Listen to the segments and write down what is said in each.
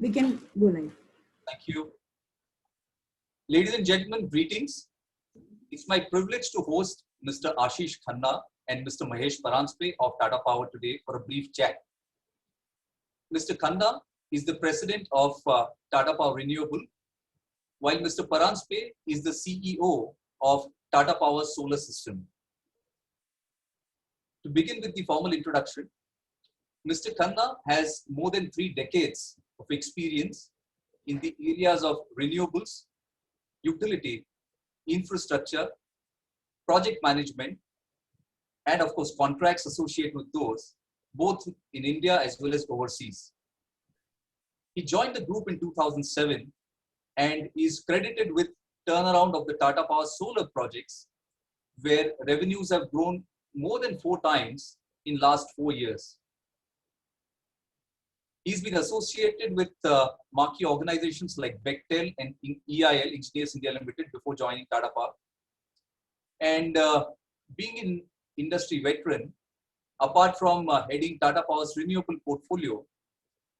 We can go live. Thank you. Ladies and gentlemen, greetings. It's my privilege to host Mr. Ashish Khanna and Mr. Mahesh Paranspe of Tata Power today for a brief chat. Mr. Khanna is the president of Tata Power Renewable, while Mr. Paranspe is the CEO of Tata Power Solar System. To begin with the formal introduction, Mr. Khanna has more than 3 decades of experience in the areas of renewables, utility, infrastructure, project management, and of course, contracts associated with those, both in India as well as overseas. He joined the group in 2007 and is credited with turnaround of the Tata Power solar projects, where revenues have grown more than 4 times in last 4 years. He's been associated with marquee organizations like Bechtel and EIL, Engineers India Limited, before joining Tata Power. And being an industry veteran, apart from heading Tata Power's renewable portfolio,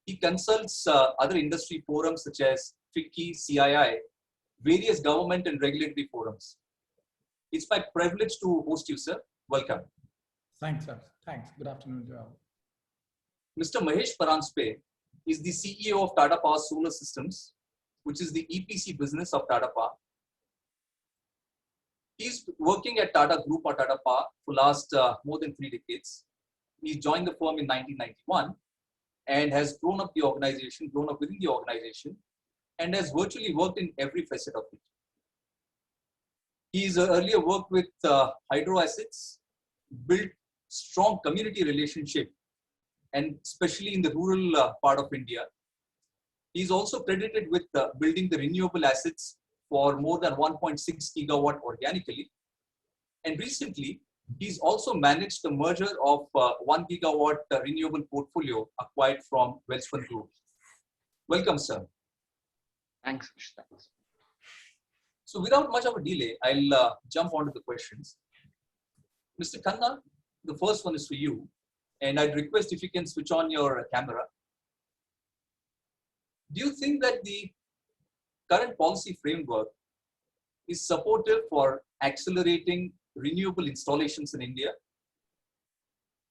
he consults other industry forums such as FICCI, CII, various government and regulatory forums. It's my privilege to host you, sir. Welcome. Thanks, sir. Thanks. Good afternoon to all. Mr. Mahesh Paranspe is the CEO of Tata Power Solar Systems, which is the EPC business of Tata Power. He's working at Tata Group or Tata Power for last more than 3 decades. He joined the firm in 1991 and has grown up within the organization, and has virtually worked in every facet of it. He's earlier worked with hydro assets, built strong community relationship, and especially in the rural part of India. He's also credited with building the renewable assets for more than 1.6 gigawatt organically. And recently, he's also managed the merger of 1 gigawatt renewable portfolio acquired from Welspun Group. Welcome, sir. Thanks. So without much of a delay, I'll jump onto the questions. Mr. Khanna, the first one is for you. And I'd request if you can switch on your camera. Do you think that the current policy framework is supportive for accelerating renewable installations in India?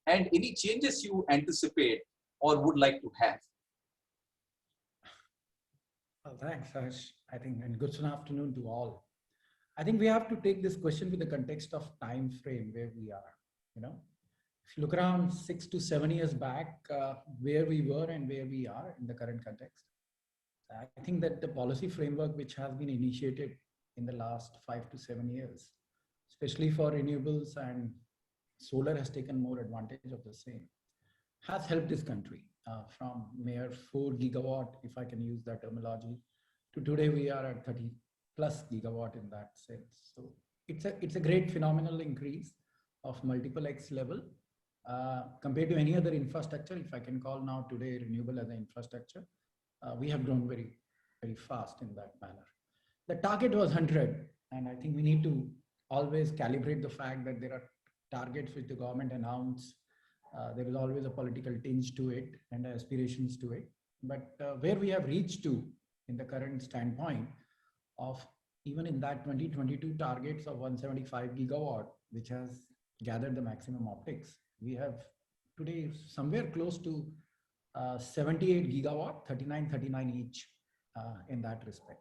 And any changes you anticipate or would like to have? Well, thanks, Ash. I think, and good afternoon to all. I think we have to take this question with the context of time frame where we are. If you look around 6 to 7 years back, where we were and where we are in the current context, I think that the policy framework which has been initiated in the last 5 to 7 years, especially for renewables and solar, has taken more advantage of the same, has helped this country from mere 4 gigawatt, if I can use that terminology, to today we are at 30 plus gigawatt in that sense. So it's a great phenomenal increase of multiple X level compared to any other infrastructure. If I can call now today renewable as an infrastructure, we have grown very, very fast in that manner. The target was 100, and I think we need to always calibrate the fact that there are targets which the government announce. There is always a political tinge to it and aspirations to it. But where we have reached to in the current standpoint of even in that 2022 targets of 175 gigawatt, which has gathered the maximum optics, we have today somewhere close to 78 gigawatt, 39 each in that respect.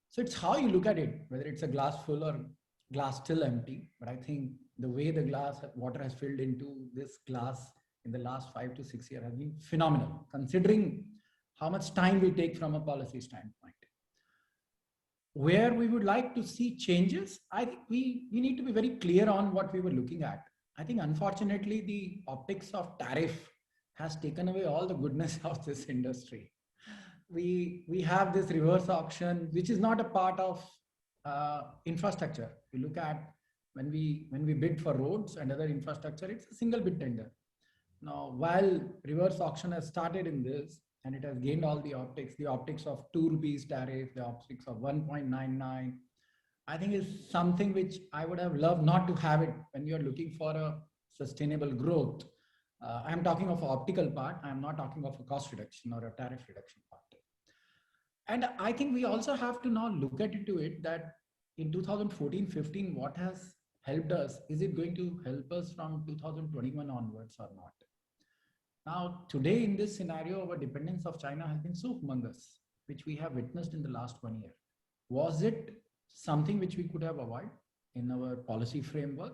So it's how you look at it, whether it's a glass full or glass still empty. But I think the way the water has filled into this glass in the last 5 to 6 years has been phenomenal, considering how much time we take from a policy standpoint. Where we would like to see changes, I think we need to be very clear on what we were looking at. I think unfortunately the optics of tariff has taken away all the goodness of this industry. We have this reverse auction, which is not a part of infrastructure. We look at when we bid for roads and other infrastructure, it's a single bid tender. Now, while reverse auction has started in this and it has gained all the optics of 2 rupees tariff, the optics of 1.99, I think is something which I would have loved not to have it when you are looking for a sustainable growth. I'm talking of optical part. I'm not talking of a cost reduction or a tariff reduction part. And I think we also have to now look at it that in 2014-15, what has helped us, is it going to help us from 2021 onwards or not? Now, today in this scenario, our dependence of China has been so humongous, which we have witnessed in the last 1 year. Was it something which we could have avoided in our policy framework?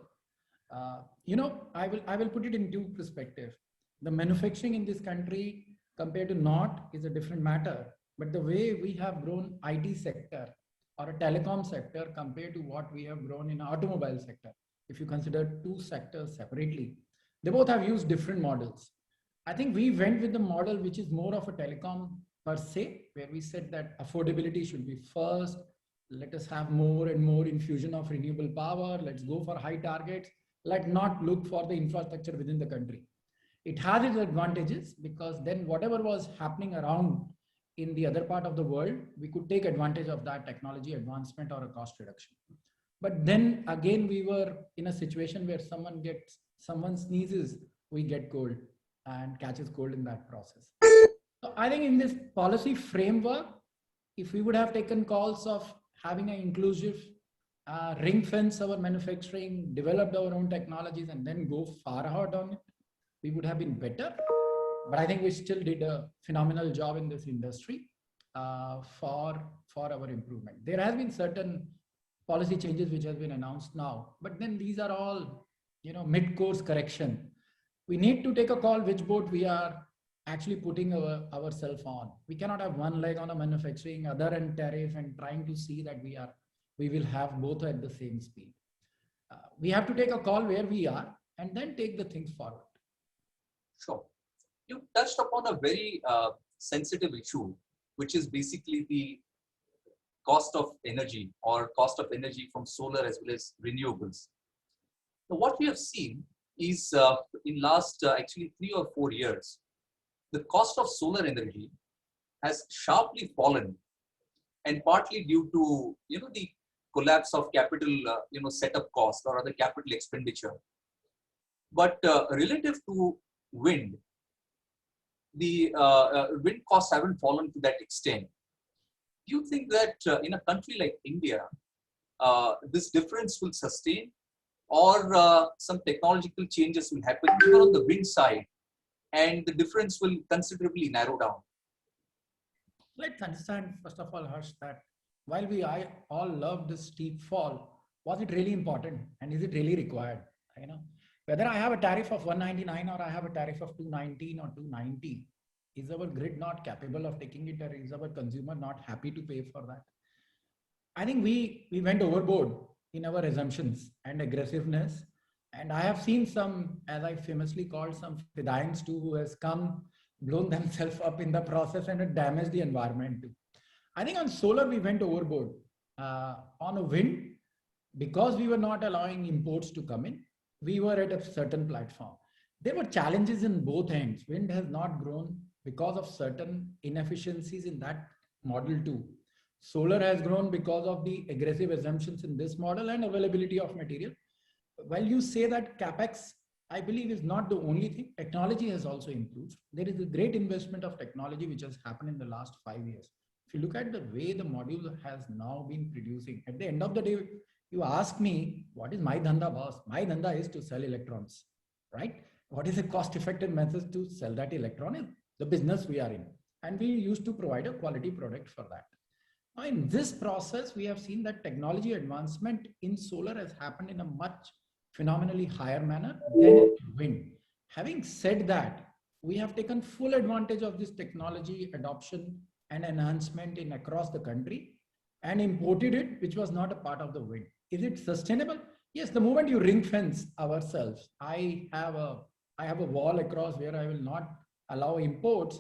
I will put it in two perspectives. The manufacturing in this country compared to not is a different matter, but the way we have grown IT sector or a telecom sector compared to what we have grown in automobile sector, if you consider two sectors separately, they both have used different models. I think we went with the model which is more of a telecom per se, where we said that affordability should be first. Let us have more and more infusion of renewable power. Let's go for high targets. Let not look for the infrastructure within the country. It has its advantages because then whatever was happening around in the other part of the world, we could take advantage of that technology advancement or a cost reduction. But then again, we were in a situation where someone sneezes, we get cold and catches cold in that process. So I think in this policy framework, if we would have taken calls of having an inclusive ring fence our manufacturing, developed our own technologies, and then go far ahead on it, we would have been better. But I think we still did a phenomenal job in this industry for our improvement. There has been certain policy changes which have been announced now, but then these are all mid-course correction. We need to take a call which boat we are actually putting ourselves on. We cannot have one leg on a manufacturing, other and tariff, and trying to see that we will have both at the same speed. We have to take a call where we are and then take the things forward. Sure. You touched upon a very sensitive issue, which is basically the cost of energy or cost of energy from solar as well as renewables. So what we have seen is in last actually 3 or 4 years, the cost of solar energy has sharply fallen, and partly due to the collapse of capital setup cost or other capital expenditure. But relative to wind, the wind costs haven't fallen to that extent. Do you think that in a country like India, this difference will sustain, or some technological changes will happen even on the wind side, and the difference will considerably narrow down? Let's understand, first of all, Harsh, that while I all love this steep fall, was it really important and is it really required? Whether I have a tariff of 199 or I have a tariff of 219 or 290, is our grid not capable of taking it, or is our consumer not happy to pay for that? I think we went overboard in our assumptions and aggressiveness. And I have seen some, as I famously called, some fidayins too, who has come, blown themselves up in the process and it damaged the environment too. I think on solar, we went overboard. On a wind, because we were not allowing imports to come in, we were at a certain platform. There were challenges in both ends. Wind has not grown because of certain inefficiencies in that model too. Solar has grown because of the aggressive assumptions in this model and availability of material. While you say that CapEx, I believe, is not the only thing. Technology has also improved. There is a great investment of technology which has happened in the last 5 years. If you look at the way the module has now been producing, at the end of the day, you ask me, what is my dhanda, boss? My dhanda is to sell electrons, right? What is a cost-effective method to sell that electron? Is the business we are in. And we used to provide a quality product for that. Now, in this process, we have seen that technology advancement in solar has happened in a much phenomenally higher manner than in wind. Having said that, we have taken full advantage of this technology adoption and enhancement in across the country and imported it, which was not a part of the wind. Is it sustainable? Yes, the moment you ring fence ourselves, I have a wall across where I will not allow imports.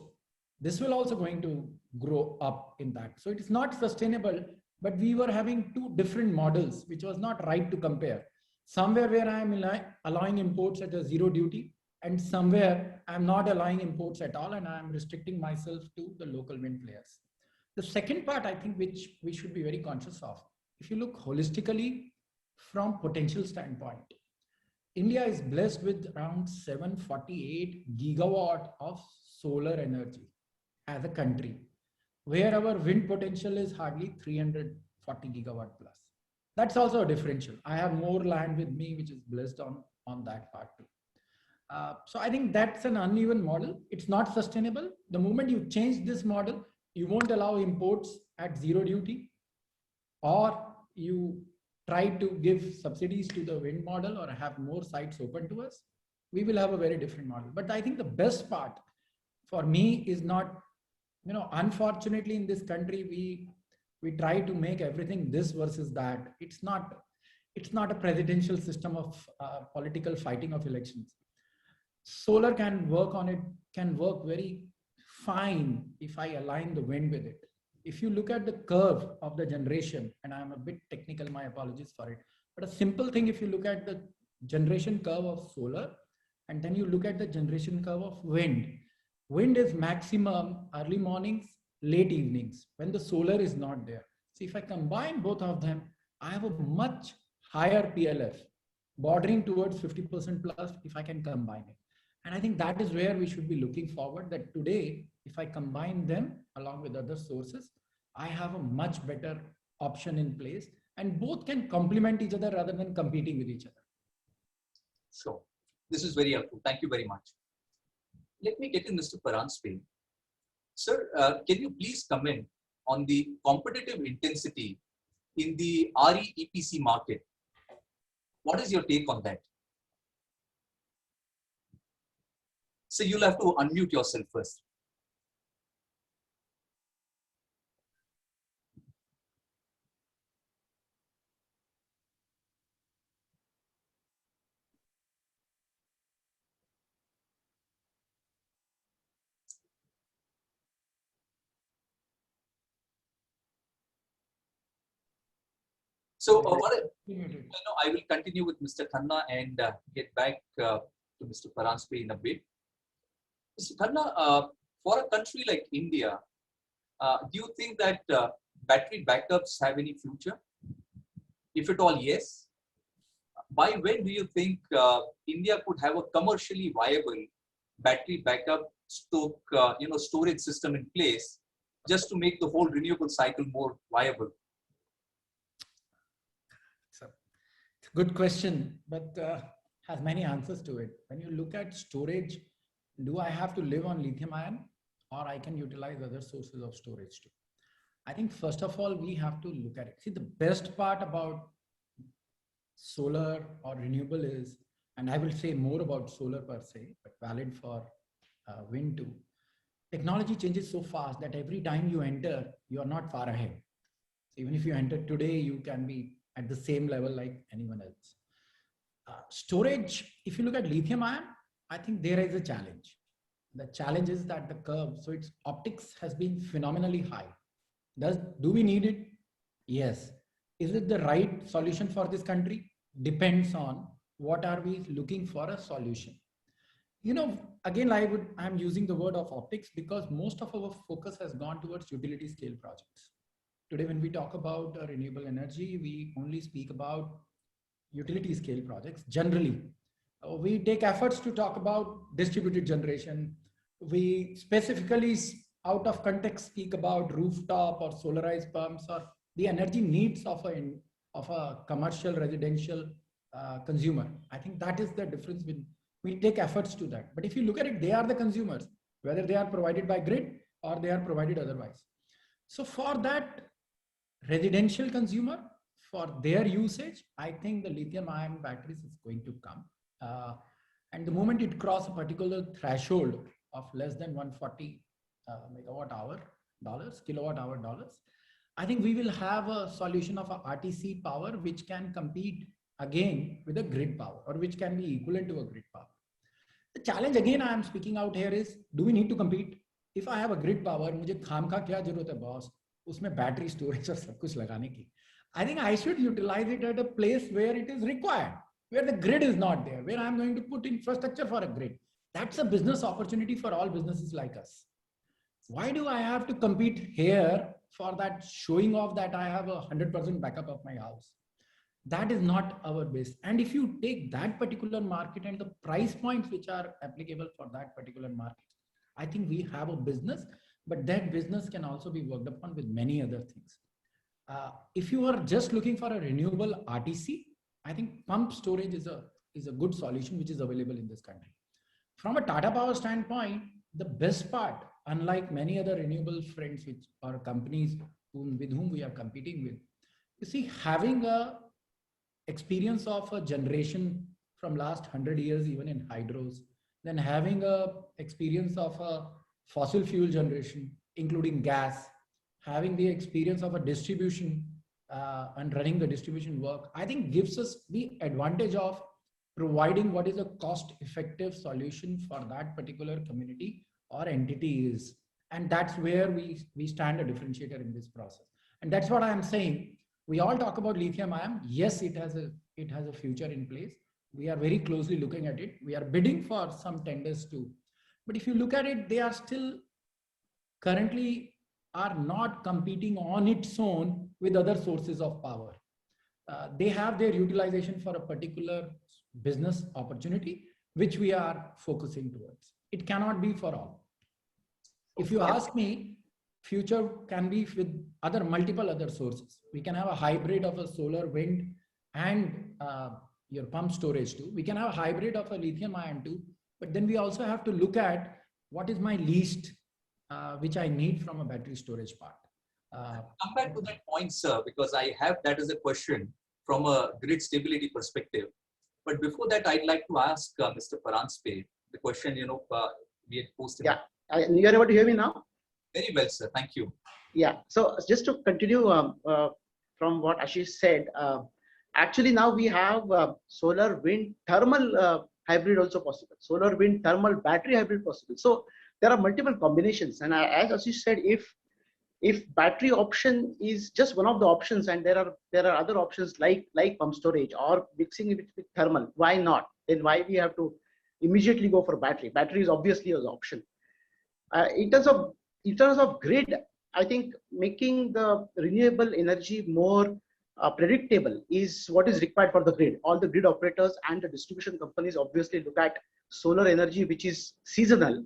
This will also going to grow up in that. So it is not sustainable, but we were having two different models, which was not right to compare. Somewhere where I am allowing imports at a zero duty, and somewhere I'm not allowing imports at all, and I'm restricting myself to the local wind players. The second part, I think, which we should be very conscious of, if you look holistically from potential standpoint, India is blessed with around 748 gigawatt of solar energy as a country. where our wind potential is hardly 340 gigawatt plus. That's also a differential. I have more land with me, which is blessed on that part too. So I think that's an uneven model. It's not sustainable. The moment you change this model, you won't allow imports at zero duty, or you try to give subsidies to the wind model or have more sites open to us, we will have a very different model. But I think the best part for me is not, unfortunately in this country, we try to make everything this versus that. It's not a presidential system of political fighting of elections. Solar can work on it, can work very fine if I align the wind with it. If you look at the curve of the generation, and I'm a bit technical, my apologies for it, but a simple thing, if you look at the generation curve of solar, and then you look at the generation curve of wind is maximum early mornings, late evenings, when the solar is not there. So if I combine both of them, I have a much higher PLF, bordering towards 50% plus if I can combine it. And I think that is where we should be looking forward, that today, if I combine them along with other sources, I have a much better option in place, and both can complement each other rather than competing with each other. Sure. This is very helpful. Thank you very much. Let me get in Mr. Paranjpe. Sir, can you please comment on the competitive intensity in the RE EPC market? What is your take on that? So you'll have to unmute yourself first. So I will continue with Mr. Khanna and get back to Mr. Paranjpe in a bit. Mr. Khanna, for a country like India, do you think that battery backups have any future? If at all, yes. By when do you think India could have a commercially viable battery backup storage system in place, just to make the whole renewable cycle more viable? It's a good question, but has many answers to it. When you look at storage, do I have to live on lithium ion, or I can utilize other sources of storage too? I think first of all, we have to look at it. See, the best part about solar or renewable is, and I will say more about solar per se, but valid for wind too. Technology changes so fast that every time you enter, you are not far ahead. So even if you enter today, you can be at the same level like anyone else. Storage, if you look at lithium ion, I think there is a challenge. The challenge is that the curve, so its optics has been phenomenally high. Do we need it? Yes. Is it the right solution for this country? Depends on what are we looking for a solution. Again, I'm using the word of optics because most of our focus has gone towards utility scale projects. Today, when we talk about renewable energy, we only speak about utility scale projects. Generally, we take efforts to talk about distributed generation. We specifically, out of context, speak about rooftop or solarized pumps or the energy needs of a commercial residential consumer. I think that is the difference. We take efforts to that. But if you look at it, they are the consumers, whether they are provided by grid or they are provided otherwise. So for that residential consumer, for their usage, I think the lithium ion batteries is going to come. And the moment it crosses a particular threshold of less than 140 kilowatt hour dollars, I think we will have a solution of a RTC power which can compete again with a grid power, or which can be equivalent to a grid power. The challenge again I am speaking out here is, do we need to compete? If I have a grid power, मुझे खाम खा क्या जरूरत है boss? उसमें battery storage और सब कुछ लगाने की. I think I should utilize it at a place where it is required, where the grid is not there, where I'm going to put infrastructure for a grid. That's a business opportunity for all businesses like us. Why do I have to compete here for that showing off that I have 100% backup of my house? That is not our base. And if you take that particular market and the price points which are applicable for that particular market, I think we have a business but that business can also be worked upon with many other things. If you are just looking for a renewable RTC, I think pump storage is a good solution which is available in this country. From a Tata Power standpoint, the best part, unlike many other renewable friends which are companies with whom we are competing with, you see, having a experience of a generation from last 100 years, even in hydros, then having a experience of a fossil fuel generation, including gas, having the experience of a distribution and running the distribution work, I think gives us the advantage of providing what is a cost effective solution for that particular community or entity is. And that's where we stand a differentiator in this process. And that's what I'm saying. We all talk about lithium ion. Yes, it has a future in place. We are very closely looking at it. We are bidding for some tenders too. But if you look at it, they are still currently are not competing on its own with other sources of power. They have their utilization for a particular business opportunity, which we are focusing towards. It cannot be for all. If you ask me, future can be with multiple other sources. We can have a hybrid of a solar, wind, and your pump storage too. We can have a hybrid of a lithium ion too. But then we also have to look at what is my least, which I need from a battery storage part. Come back to that point, sir, because I have that as a question from a grid stability perspective. But before that, I'd like to ask Mr. Paranspe the question, we had posted. Yeah, you are able to hear me now? Very well, sir. Thank you. Yeah, so just to continue from what Ashish said, actually now we have solar, wind, thermal hybrid also possible. Solar, wind, thermal, battery hybrid possible. So there are multiple combinations. And as Ashish said, if battery option is just one of the options, and there are other options like pump storage or mixing it with thermal, why not? Then why we have to immediately go for battery? Battery is obviously an option. In terms of grid, I think making the renewable energy more predictable is what is required for the grid. All the grid operators and the distribution companies obviously look at solar energy, which is seasonal,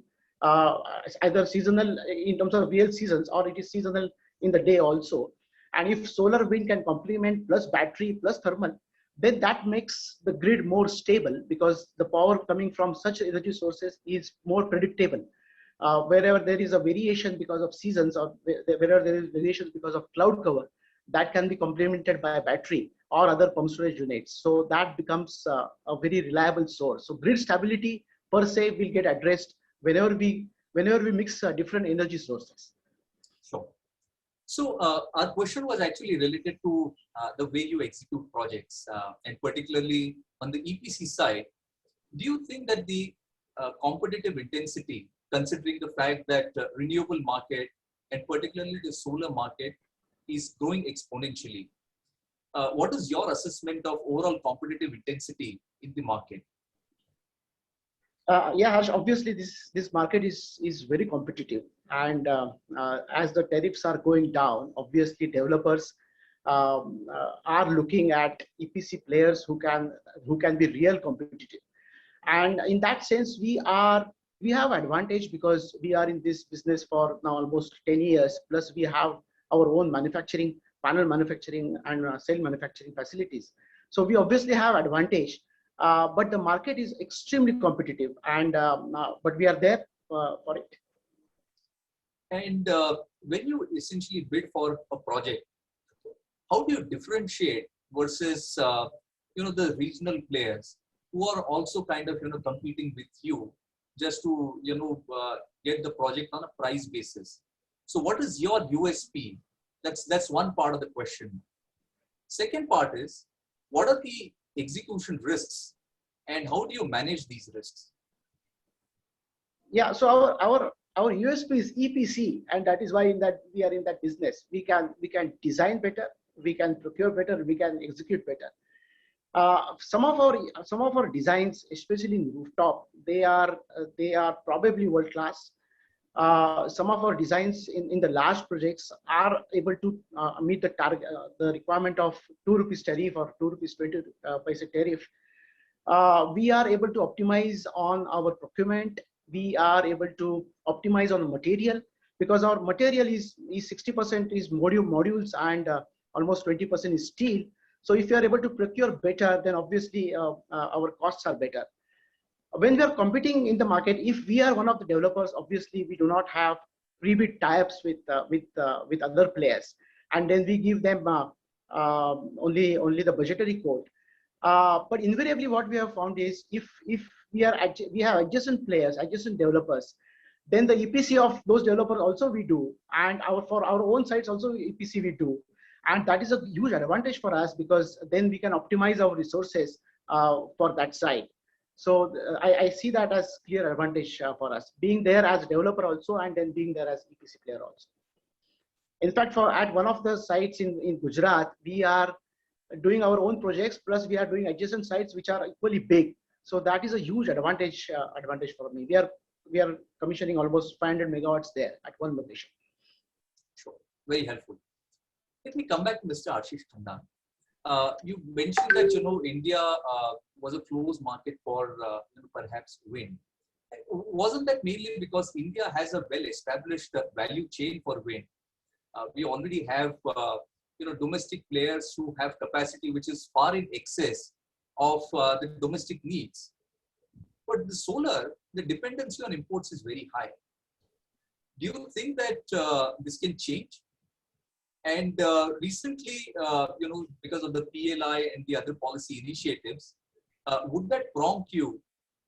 either seasonal in terms of real seasons, or it is seasonal in the day also. And if solar, wind can complement plus battery plus thermal, then that makes the grid more stable, because the power coming from such energy sources is more predictable. Wherever there is a variation because of seasons, or wherever there is variations because of cloud cover, that can be complemented by a battery or other pump storage units. So that becomes a very reliable source. So grid stability per se will get addressed whenever we mix different energy sources. Sure. So our question was actually related to the way you execute projects, and particularly on the EPC side. Do you think that the competitive intensity, considering the fact that renewable market and particularly the solar market is growing exponentially, what is your assessment of overall competitive intensity in the market? Yeah, Harsh, obviously this market is very competitive, and as the tariffs are going down, obviously developers are looking at EPC players who can be real competitive. And in that sense, we have advantage because we are in this business for now almost 10 years, plus we have our own manufacturing, panel manufacturing and cell manufacturing facilities. So we obviously have advantage, but the market is extremely competitive, and but we are there for it. And when you essentially bid for a project, how do you differentiate versus the regional players who are also kind of competing with you just to get the project on a price basis? So what is your USP? That's one part of the question. Second part is, what are the execution risks and how do you manage these risks? Yeah, so our USP is EPC, and that is why we are in that business. We can design better, we can procure better, we can execute better. Some of our designs, especially in rooftop, they are probably world class. Some of our designs in the large projects are able to meet the target, the requirement of 2 rupees tariff or 2 rupees 20 paise tariff. We are able to optimize on our procurement. We are able to optimize on material. because our material is 60% is modules and almost 20% is steel. So if you are able to procure better, then obviously our costs are better. When we are competing in the market, if we are one of the developers, obviously we do not have pre-bid tie-ups with other players, and then we give them only the budgetary quote. But invariably, what we have found is if we have adjacent players, adjacent developers, then the EPC of those developers also we do, and for our own sites also EPC we do, and that is a huge advantage for us because then we can optimize our resources for that site. So I see that as clear advantage for us, being there as developer also, and then being there as EPC player also. In fact, at one of the sites in Gujarat, we are doing our own projects, plus we are doing adjacent sites which are equally big. So that is a huge advantage for me. We are commissioning almost 500 megawatts there at one location. Sure, very helpful. Let me come back to Mr. Ashish Khanna. You mentioned that India was a closed market for perhaps wind. Wasn't that mainly because India has a well-established value chain for wind? We already have domestic players who have capacity which is far in excess of the domestic needs. But the solar, the dependency on imports is very high. Do you think that this can change? And recently, because of the PLI and the other policy initiatives, would that prompt you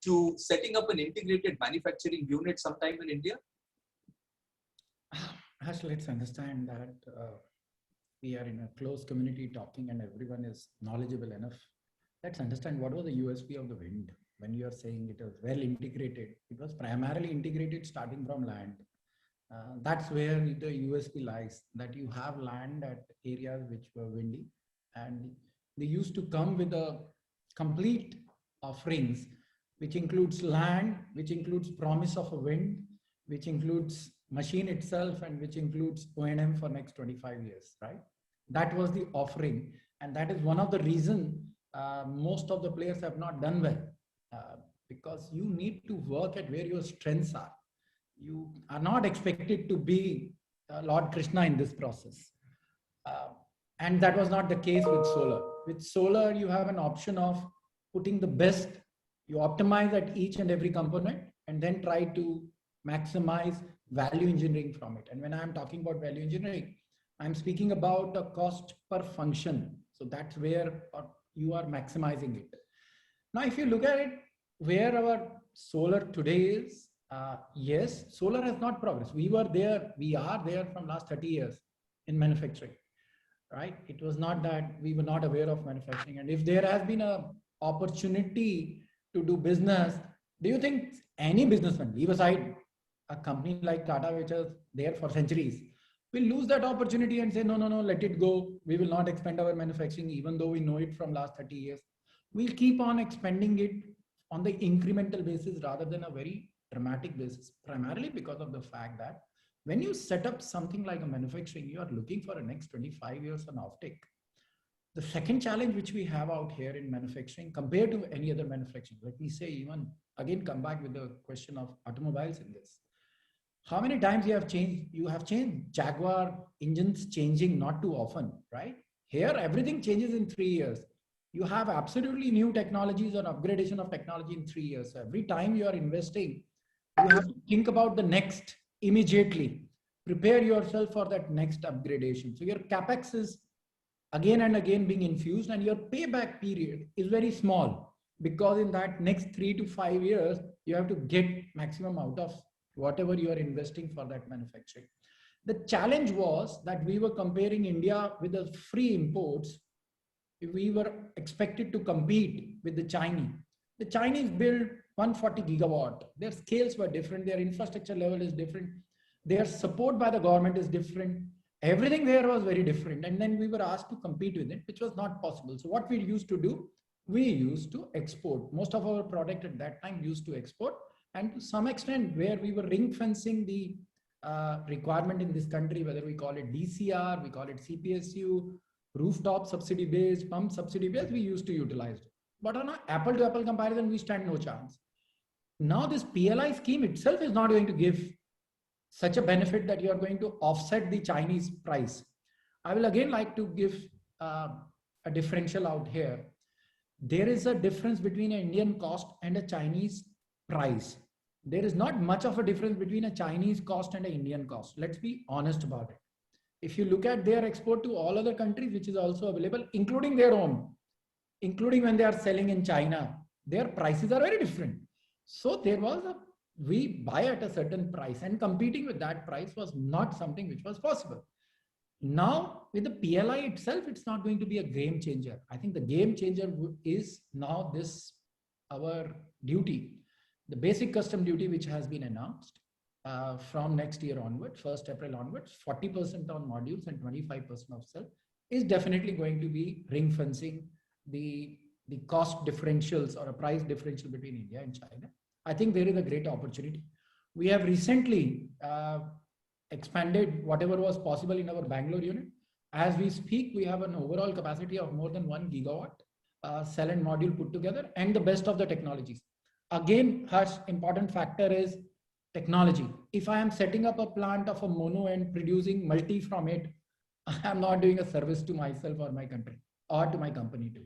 to setting up an integrated manufacturing unit sometime in India? Ash, let's understand that we are in a closed community talking and everyone is knowledgeable enough. Let's understand what was the USP of the wind. When you are saying it was well integrated, it was primarily integrated starting from land. That's where the USP lies, that you have land at areas which were windy, and they used to come with a complete offerings, which includes land, which includes promise of a wind, which includes machine itself, and which includes O&M for next 25 years, right? That was the offering. And that is one of the reasons most of the players have not done well, because you need to work at where your strengths are. You are not expected to be Lord Krishna in this process. And that was not the case with solar. With solar, you have an option of putting the best, you optimize at each and every component, and then try to maximize value engineering from it. And when I'm talking about value engineering, I'm speaking about a cost per function. So that's where you are maximizing it. Now, if you look at it, where our solar today is, yes, solar has not progressed. We are there from last 30 years in manufacturing, right? It was not that we were not aware of manufacturing. And if there has been an opportunity to do business, do you think any businessman, leave aside a company like Tata, which is there for centuries, will lose that opportunity and say, no, let it go. We will not expand our manufacturing, even though we know it from last 30 years. We'll keep on expanding it on the incremental basis rather than a very dramatic basis, primarily because of the fact that when you set up something like a manufacturing, you are looking for the next 25 years on offtake. The second challenge which we have out here in manufacturing compared to any other manufacturing, let me say, even again, come back with the question of automobiles in this. How many times you have changed Jaguar engines changing not too often, right? Here, everything changes in 3 years. You have absolutely new technologies or upgradation of technology in 3 years. So every time you are investing, you have to think about the next immediately. Prepare yourself for that next upgradation. So your capex is again and again being infused, and your payback period is very small, because in that next 3 to 5 years, you have to get maximum out of whatever you are investing for that manufacturing. The challenge was that we were comparing India with the free imports. We were expected to compete with the Chinese. The Chinese built 140 gigawatt. Their scales were different. Their infrastructure level is different. Their support by the government is different. Everything there was very different. And then we were asked to compete with it, which was not possible. So what we used to do, we used to export. Most of our product at that time used to export. And to some extent, where we were ring fencing the requirement in this country, whether we call it DCR, we call it CPSU, rooftop subsidy based, pump subsidy based, we used to utilize it. But on an apple to apple comparison, we stand no chance. Now this PLI scheme itself is not going to give such a benefit that you are going to offset the Chinese price. I will again like to give a differential out here. There is a difference between an Indian cost and a Chinese price. There is not much of a difference between a Chinese cost and an Indian cost. Let's be honest about it. If you look at their export to all other countries, which is also available, including their own, including when they are selling in China, their prices are very different. So there was we buy at a certain price, and competing with that price was not something which was possible. Now with the PLI itself, it's not going to be a game changer. I think the game changer is now this, our duty, the basic custom duty, which has been announced from next year onwards, 1st April onwards, 40% on modules and 25% of cell, is definitely going to be ring fencing the cost differentials or a price differential between India and China. I think there is a great opportunity. We have recently expanded whatever was possible in our Bangalore unit. As we speak, we have an overall capacity of more than 1 gigawatt cell and module put together, and the best of the technologies. Again, Harsh, important factor is technology. If I am setting up a plant of a mono and producing multi from it, I am not doing a service to myself or my country or to my company too.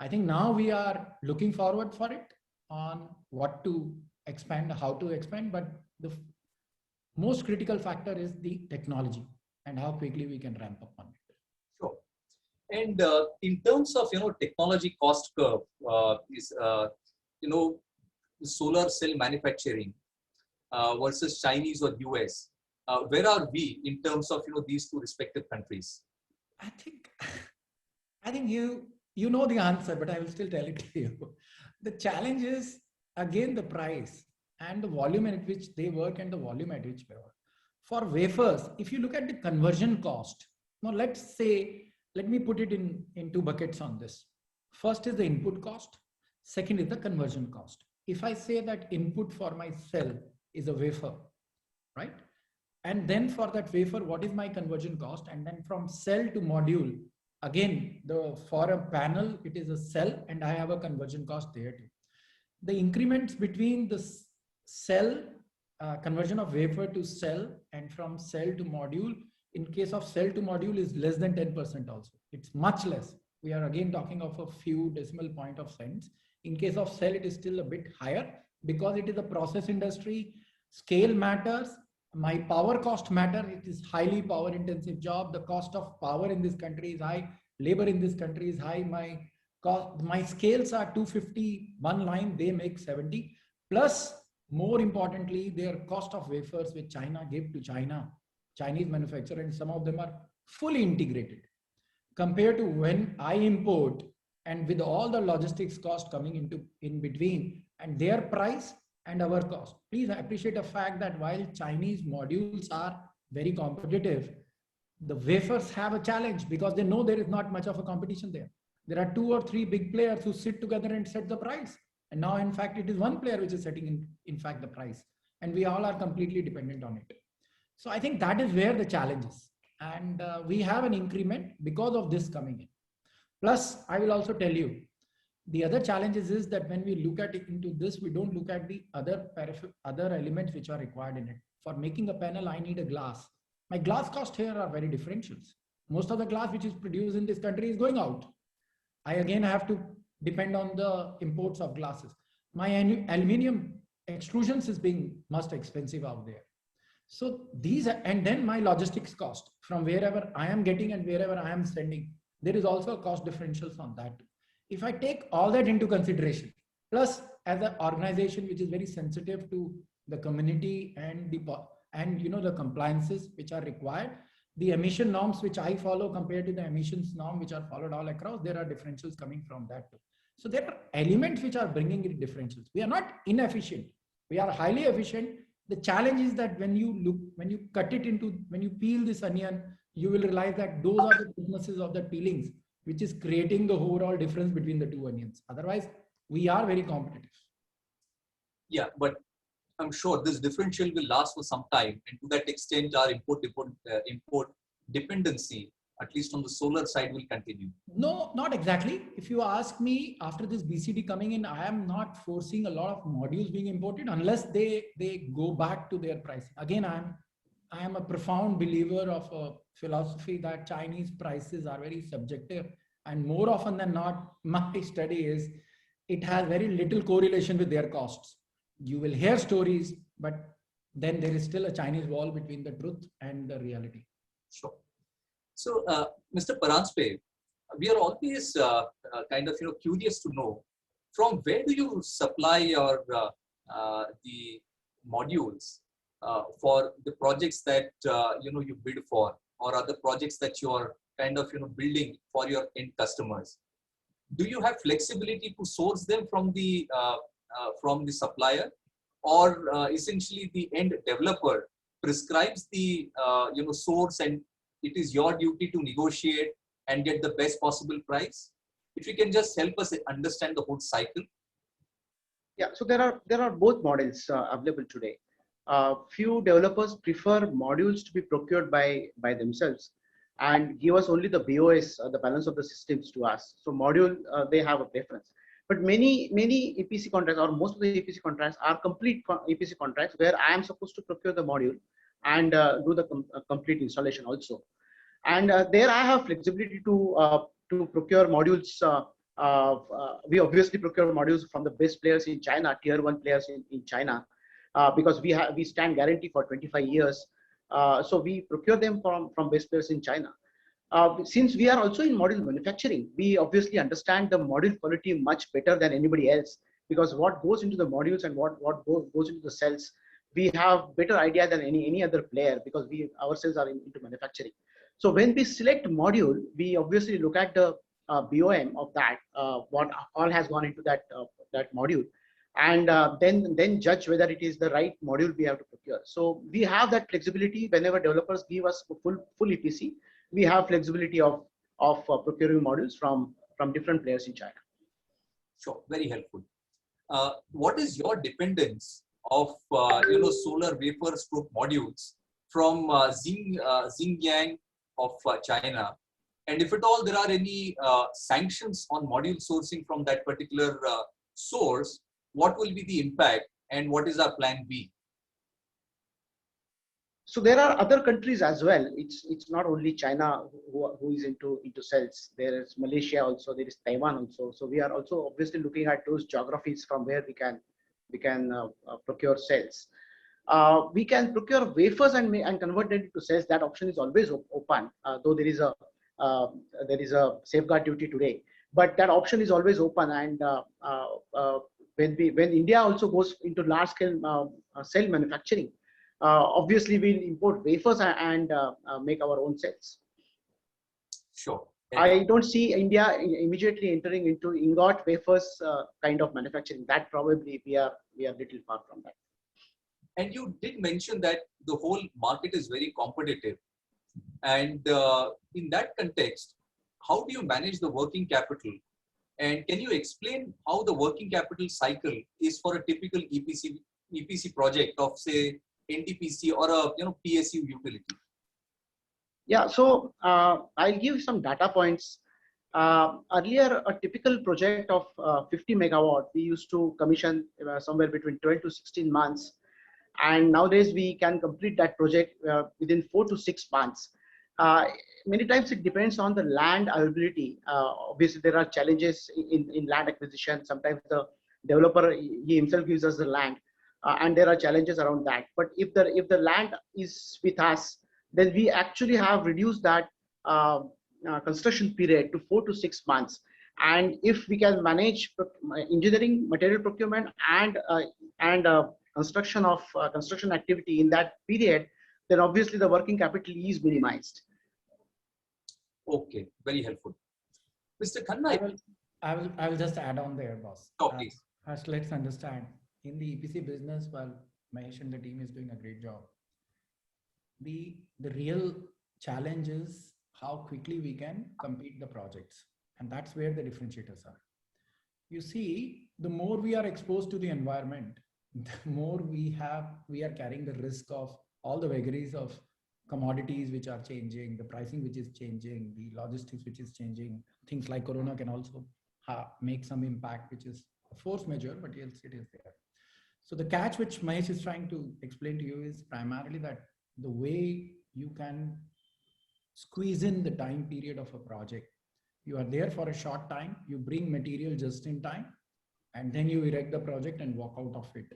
I think now we are looking forward for it on what to expand, how to expand, but the most critical factor is the technology and how quickly we can ramp up on it. Sure. And in terms of technology cost curve, is the solar cell manufacturing versus Chinese or US, where are we in terms of these two respective countries? I think you know the answer, but I will still tell it to you. The challenge is again the price and the volume at which they work and the volume at which they work. For wafers, if you look at the conversion cost, now let me put it in two buckets on this. First is the input cost. Second is the conversion cost. If I say that input for my cell is a wafer, right? And then for that wafer, what is my conversion cost? And then from cell to module, again, for a panel, it is a cell and I have a conversion cost there too. The increments between the cell, conversion of wafer to cell and from cell to module, in case of cell to module is less than 10% also. It's much less. We are again talking of a few decimal point of cents. In case of cell, it is still a bit higher because it is a process industry. Scale matters. My power cost matter. It is highly power intensive job. The cost of power in this country is high. Labor in this country is high. My scales are 250 one line. They make 70. Plus, more importantly, their cost of wafers which China give to Chinese manufacturer, and some of them are fully integrated compared to when I import, and with all the logistics cost coming in between, and their price and our cost. Please appreciate the fact that while Chinese modules are very competitive, the wafers have a challenge because they know there is not much of a competition there. There are 2 or 3 big players who sit together and set the price. And now, in fact, it is one player which is setting in fact the price, and we all are completely dependent on it. So I think that is where the challenge is. And we have an increment because of this coming in. Plus, I will also tell you, the other challenges is that when we look at it into this, we don't look at the other elements which are required in it. For making a panel, I need a glass. My glass cost here are very differentials. Most of the glass which is produced in this country is going out. I again have to depend on the imports of glasses. My aluminium extrusions is being most expensive out there. So these, and then my logistics cost from wherever I am getting and wherever I am sending, there is also a cost differentials on that. If I take all that into consideration, plus as an organization which is very sensitive to the community and the compliances which are required, the emission norms which I follow compared to the emissions norm which are followed all across, there are differentials coming from that too. So there are elements which are bringing in differentials. We are not inefficient. We are highly efficient. The challenge is that when you peel this onion, you will realize that those are the thicknesses of the peelings, which is creating the overall difference between the two onions. Otherwise, we are very competitive. Yeah, but I'm sure this differential will last for some time. And to that extent, our import dependency, at least on the solar side, will continue. No, not exactly. If you ask me, after this BCD coming in, I am not foreseeing a lot of modules being imported unless they go back to their pricing. Again, I am a profound believer of a philosophy that Chinese prices are very subjective, and more often than not, my study is it has very little correlation with their costs. You will hear stories, but then there is still a Chinese wall between the truth and the reality. Sure. So, Mr. Paranspe, we are always kind of curious to know from where do you supply your the modules for the projects that you bid for, or other projects that you are kind of building for your end customers. Do you have flexibility to source them from the supplier, or essentially the end developer prescribes the source, and it is your duty to negotiate and get the best possible price? If you can just help us understand the whole cycle. Yeah, so there are both models available today. Few developers prefer modules to be procured by themselves and give us only the BOS, the balance of the systems to us. So module, they have a preference. But many EPC contracts, or most of the EPC contracts, are complete EPC contracts where I am supposed to procure the module and do the complete installation also. And there I have flexibility to procure modules. We obviously procure modules from the best players in China, tier 1 players in China, because we stand guarantee for 25 years. So we procure them from best players in China. Since we are also in module manufacturing, we obviously understand the module quality much better than anybody else, because what goes into the modules and what goes into the cells, we have better idea than any other player, because we ourselves are into manufacturing. So when we select module, we obviously look at the BOM of that, what all has gone into that module, and then judge whether it is the right module we have to procure. So we have that flexibility. Whenever developers give us full EPC, we have flexibility of procuring modules from different players in China. Sure, very helpful. What is your dependence of solar wafer stroke modules from Xinjiang of China, and if at all there are any sanctions on module sourcing from that particular source, what will be the impact and what is our plan B? So there are other countries as well. It's not only China who is into cells. There is Malaysia also. There is Taiwan also. So we are also obviously looking at those geographies from where we can procure cells. We can procure wafers and convert them into cells. That option is always open, though there is a safeguard duty today. But that option is always open. And when India also goes into large scale cell manufacturing, obviously we'll import wafers and make our own cells. Sure. I don't see India immediately entering into ingot wafers kind of manufacturing. That probably we are little far from that. And you did mention that the whole market is very competitive. And in that context, how do you manage the working capital? And can you explain how the working capital cycle is for a typical EPC project of, say, NTPC or a PSU utility? Yeah, so I'll give some data points. Earlier, a typical project of 50 megawatt, we used to commission somewhere between 12 to 16 months. And nowadays we can complete that project within 4 to 6 months. Many times it depends on the land availability. Obviously, there are challenges in land acquisition. Sometimes the developer, he himself gives us the land, and there are challenges around that. But if the land is with us, then we actually have reduced that construction period to 4 to 6 months. And if we can manage engineering, material procurement, and construction activity in that period, then obviously the working capital is minimized. Okay, very helpful. Mr. Khanna, I will just add on there, boss. Oh, please. First, let's understand, in the EPC business, while Mahesh and the team is doing a great job, the real challenge is how quickly we can complete the projects. And that's where the differentiators are. You see, the more we are exposed to the environment, the more we are carrying the risk of all the vagaries of commodities which are changing, the pricing which is changing, the logistics which is changing. Things like Corona can also make some impact, which is a force majeure, but yes, it is there. So the catch which Mahesh is trying to explain to you is primarily that the way you can squeeze in the time period of a project. You are there for a short time, you bring material just in time, and then you erect the project and walk out of it,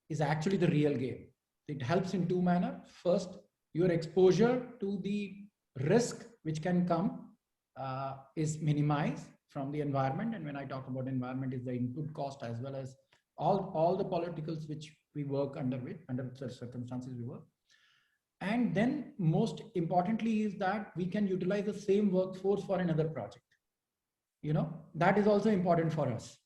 is actually the real game. It helps in two manner. First, your exposure to the risk which can come is minimized from the environment. And when I talk about environment, is the input cost as well as all the politicals which we work under the circumstances we work. And then most importantly is that we can utilize the same workforce for another project. That is also important for us.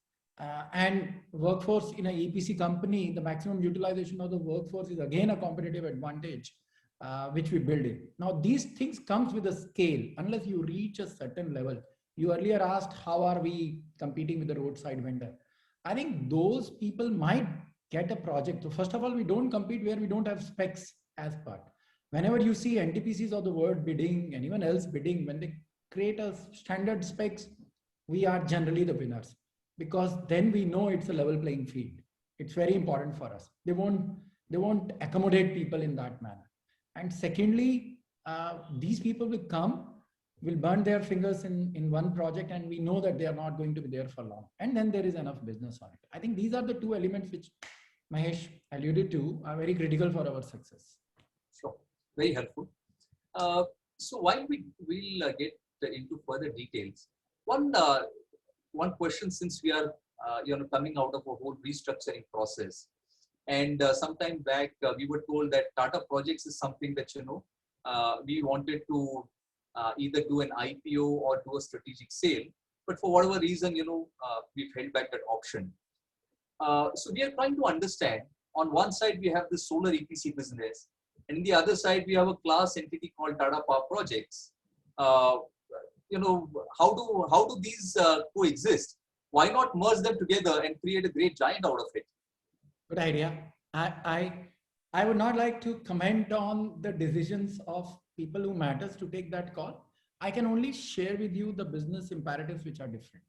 And workforce in an EPC company, the maximum utilization of the workforce is again a competitive advantage, which we build in. Now, these things comes with a scale. Unless you reach a certain level, you earlier asked, how are we competing with the roadside vendor? I think those people might get a project. So first of all, we don't compete where we don't have specs as part. Whenever you see NTPCs of the world bidding, anyone else bidding, when they create a standard specs, we are generally the winners, because then we know it's a level playing field. It's very important for us. They won't accommodate people in that manner. And secondly, these people will burn their fingers in one project, and we know that they are not going to be there for long. And then there is enough business on it. I think these are the two elements which Mahesh alluded to are very critical for our success. Sure, very helpful. So while we'll get into further details, one question, since we are coming out of a whole restructuring process, and sometime back we were told that Tata Projects is something that we wanted to either do an IPO or do a strategic sale, but for whatever reason we've held back that option. So we are trying to understand, on one side we have the solar EPC business, and on the other side we have a class entity called Tata Power Projects. How do these coexist? Why not merge them together and create a great giant out of it? Good idea. I would not like to comment on the decisions of people who matters to take that call. I can only share with you the business imperatives which are different.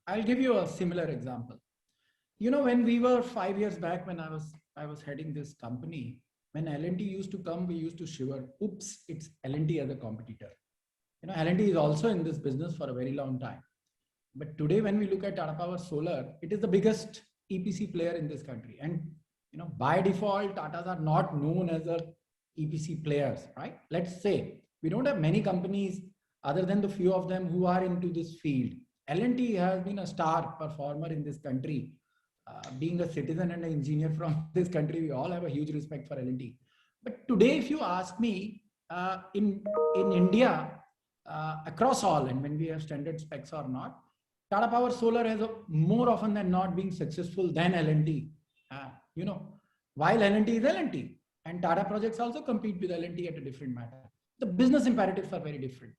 I'll give you a similar example. When we were 5 years back, when I was heading this company, when L&T used to come, we used to shiver. Oops, it's L&T as a competitor. L&T is also in this business for a very long time. But today, when we look at Tata Power Solar, it is the biggest EPC player in this country. And by default, Tatas are not known as a EPC players, right? Let's say we don't have many companies other than the few of them who are into this field. L&T has been a star performer in this country. Being a citizen and an engineer from this country, we all have a huge respect for L&T. But today, if you ask me, in India, across all, and when we have standard specs or not, Tata Power Solar has more often than not being successful than L&T. While L&T is L&T, and Tata Projects also compete with L&T at a different matter. The business imperatives are very different.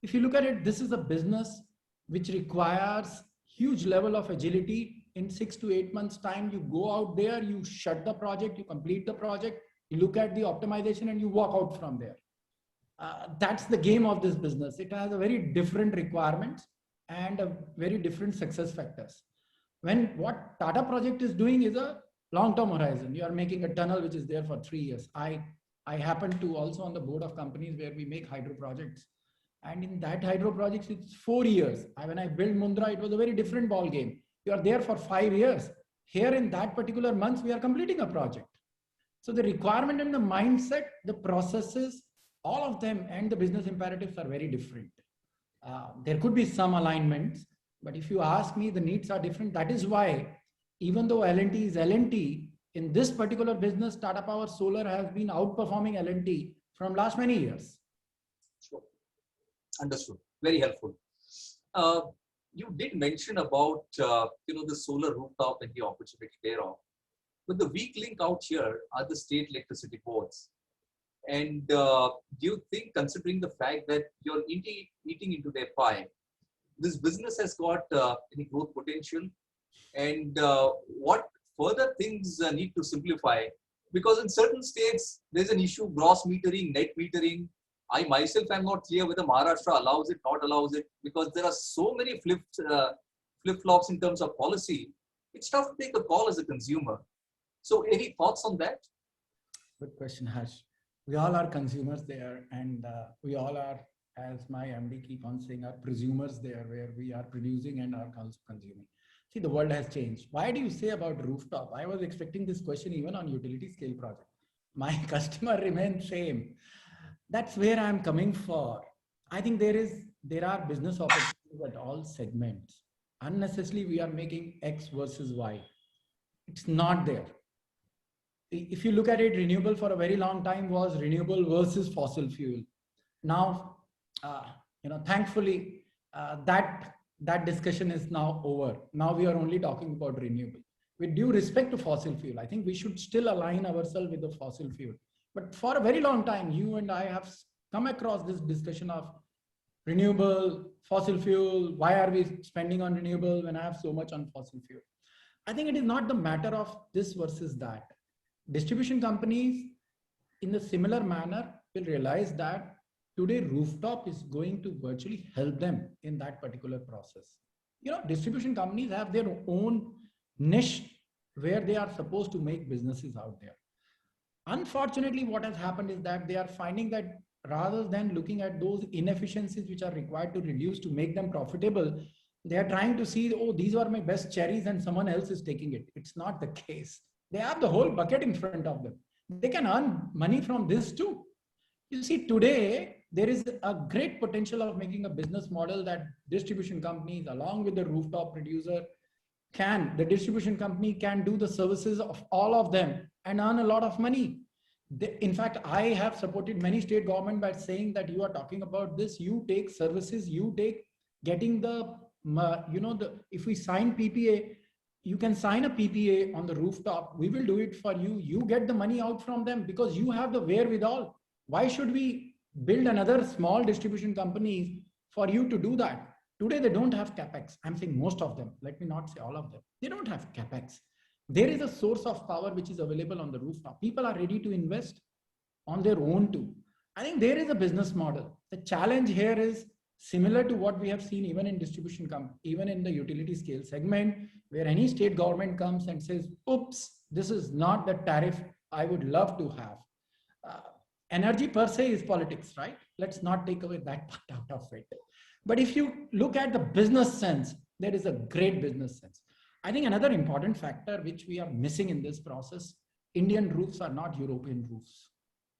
If you look at it, this is a business which requires huge level of agility. In 6 to 8 months time, you go out there, you shut the project, you complete the project, you look at the optimization, and you walk out from there. That's the game of this business. It has a very different requirements and a very different success factors. What Tata Project is doing is a long-term horizon. You are making a tunnel which is there for 3 years. I happen to also on the board of companies where we make hydro projects. And in that hydro projects, it's 4 years. When I built Mundra, it was a very different ball game. You are there for 5 years. Here in that particular month, we are completing a project. So the requirement and the mindset, the processes, all of them and the business imperatives are very different. There could be some alignments, but if you ask me, the needs are different. That is why, even though L&T is L&T, in this particular business, Tata Power Solar has been outperforming L&T from last many years. Sure. Understood. Very helpful. You did mention about the solar rooftop and the opportunity thereof. But the weak link out here are the state electricity boards. And do you think, considering the fact that you're eating into their pie, this business has got any growth potential? And what further things need to simplify? Because in certain states, there's an issue, gross metering, net metering. I myself am not clear whether Maharashtra allows it, not allows it, because there are so many flip-flops in terms of policy. It's tough to take a call as a consumer. So any thoughts on that? Good question, Harsh. We all are consumers there, and we all are, as my MD keep on saying, are presumers there, where we are producing and are also consuming. See, the world has changed. Why do you say about rooftop? I was expecting this question even on utility scale project. My customer remains same. That's where I'm coming for. I think there are business opportunities at all segments. Unnecessarily, we are making X versus Y. It's not there. If you look at it, renewable for a very long time was renewable versus fossil fuel. Now, thankfully, that discussion is now over. Now we are only talking about renewable. With due respect to fossil fuel, I think we should still align ourselves with the fossil fuel. But for a very long time, you and I have come across this discussion of renewable, fossil fuel. Why are we spending on renewable when I have so much on fossil fuel? I think it is not the matter of this versus that. Distribution companies, in a similar manner, will realize that today rooftop is going to virtually help them in that particular process. Distribution companies have their own niche where they are supposed to make businesses out there. Unfortunately, what has happened is that they are finding that rather than looking at those inefficiencies which are required to reduce to make them profitable, they are trying to see, oh, these are my best cherries and someone else is taking it. It's not the case. They have the whole bucket in front of them. They can earn money from this too. You see, today, there is a great potential of making a business model that distribution companies, along with the rooftop producer, the distribution company can do the services of all of them and earn a lot of money. In fact, I have supported many state government by saying that you are talking about this, you take services, you take getting if we sign PPA, you can sign a PPA on the rooftop. We will do it for you. You get the money out from them because you have the wherewithal. Why should we build another small distribution companies for you to do that? Today, they don't have CapEx. I'm saying most of them. Let me not say all of them. They don't have CapEx. There is a source of power which is available on the rooftop. People are ready to invest on their own too. I think there is a business model. The challenge here is similar to what we have seen even in distribution company, even in the utility scale segment, where any state government comes and says, oops, this is not the tariff I would love to have. Energy per se is politics, right? Let's not take away that part out of it. But if you look at the business sense, there is a great business sense. I think another important factor which we are missing in this process, Indian roofs are not European roofs.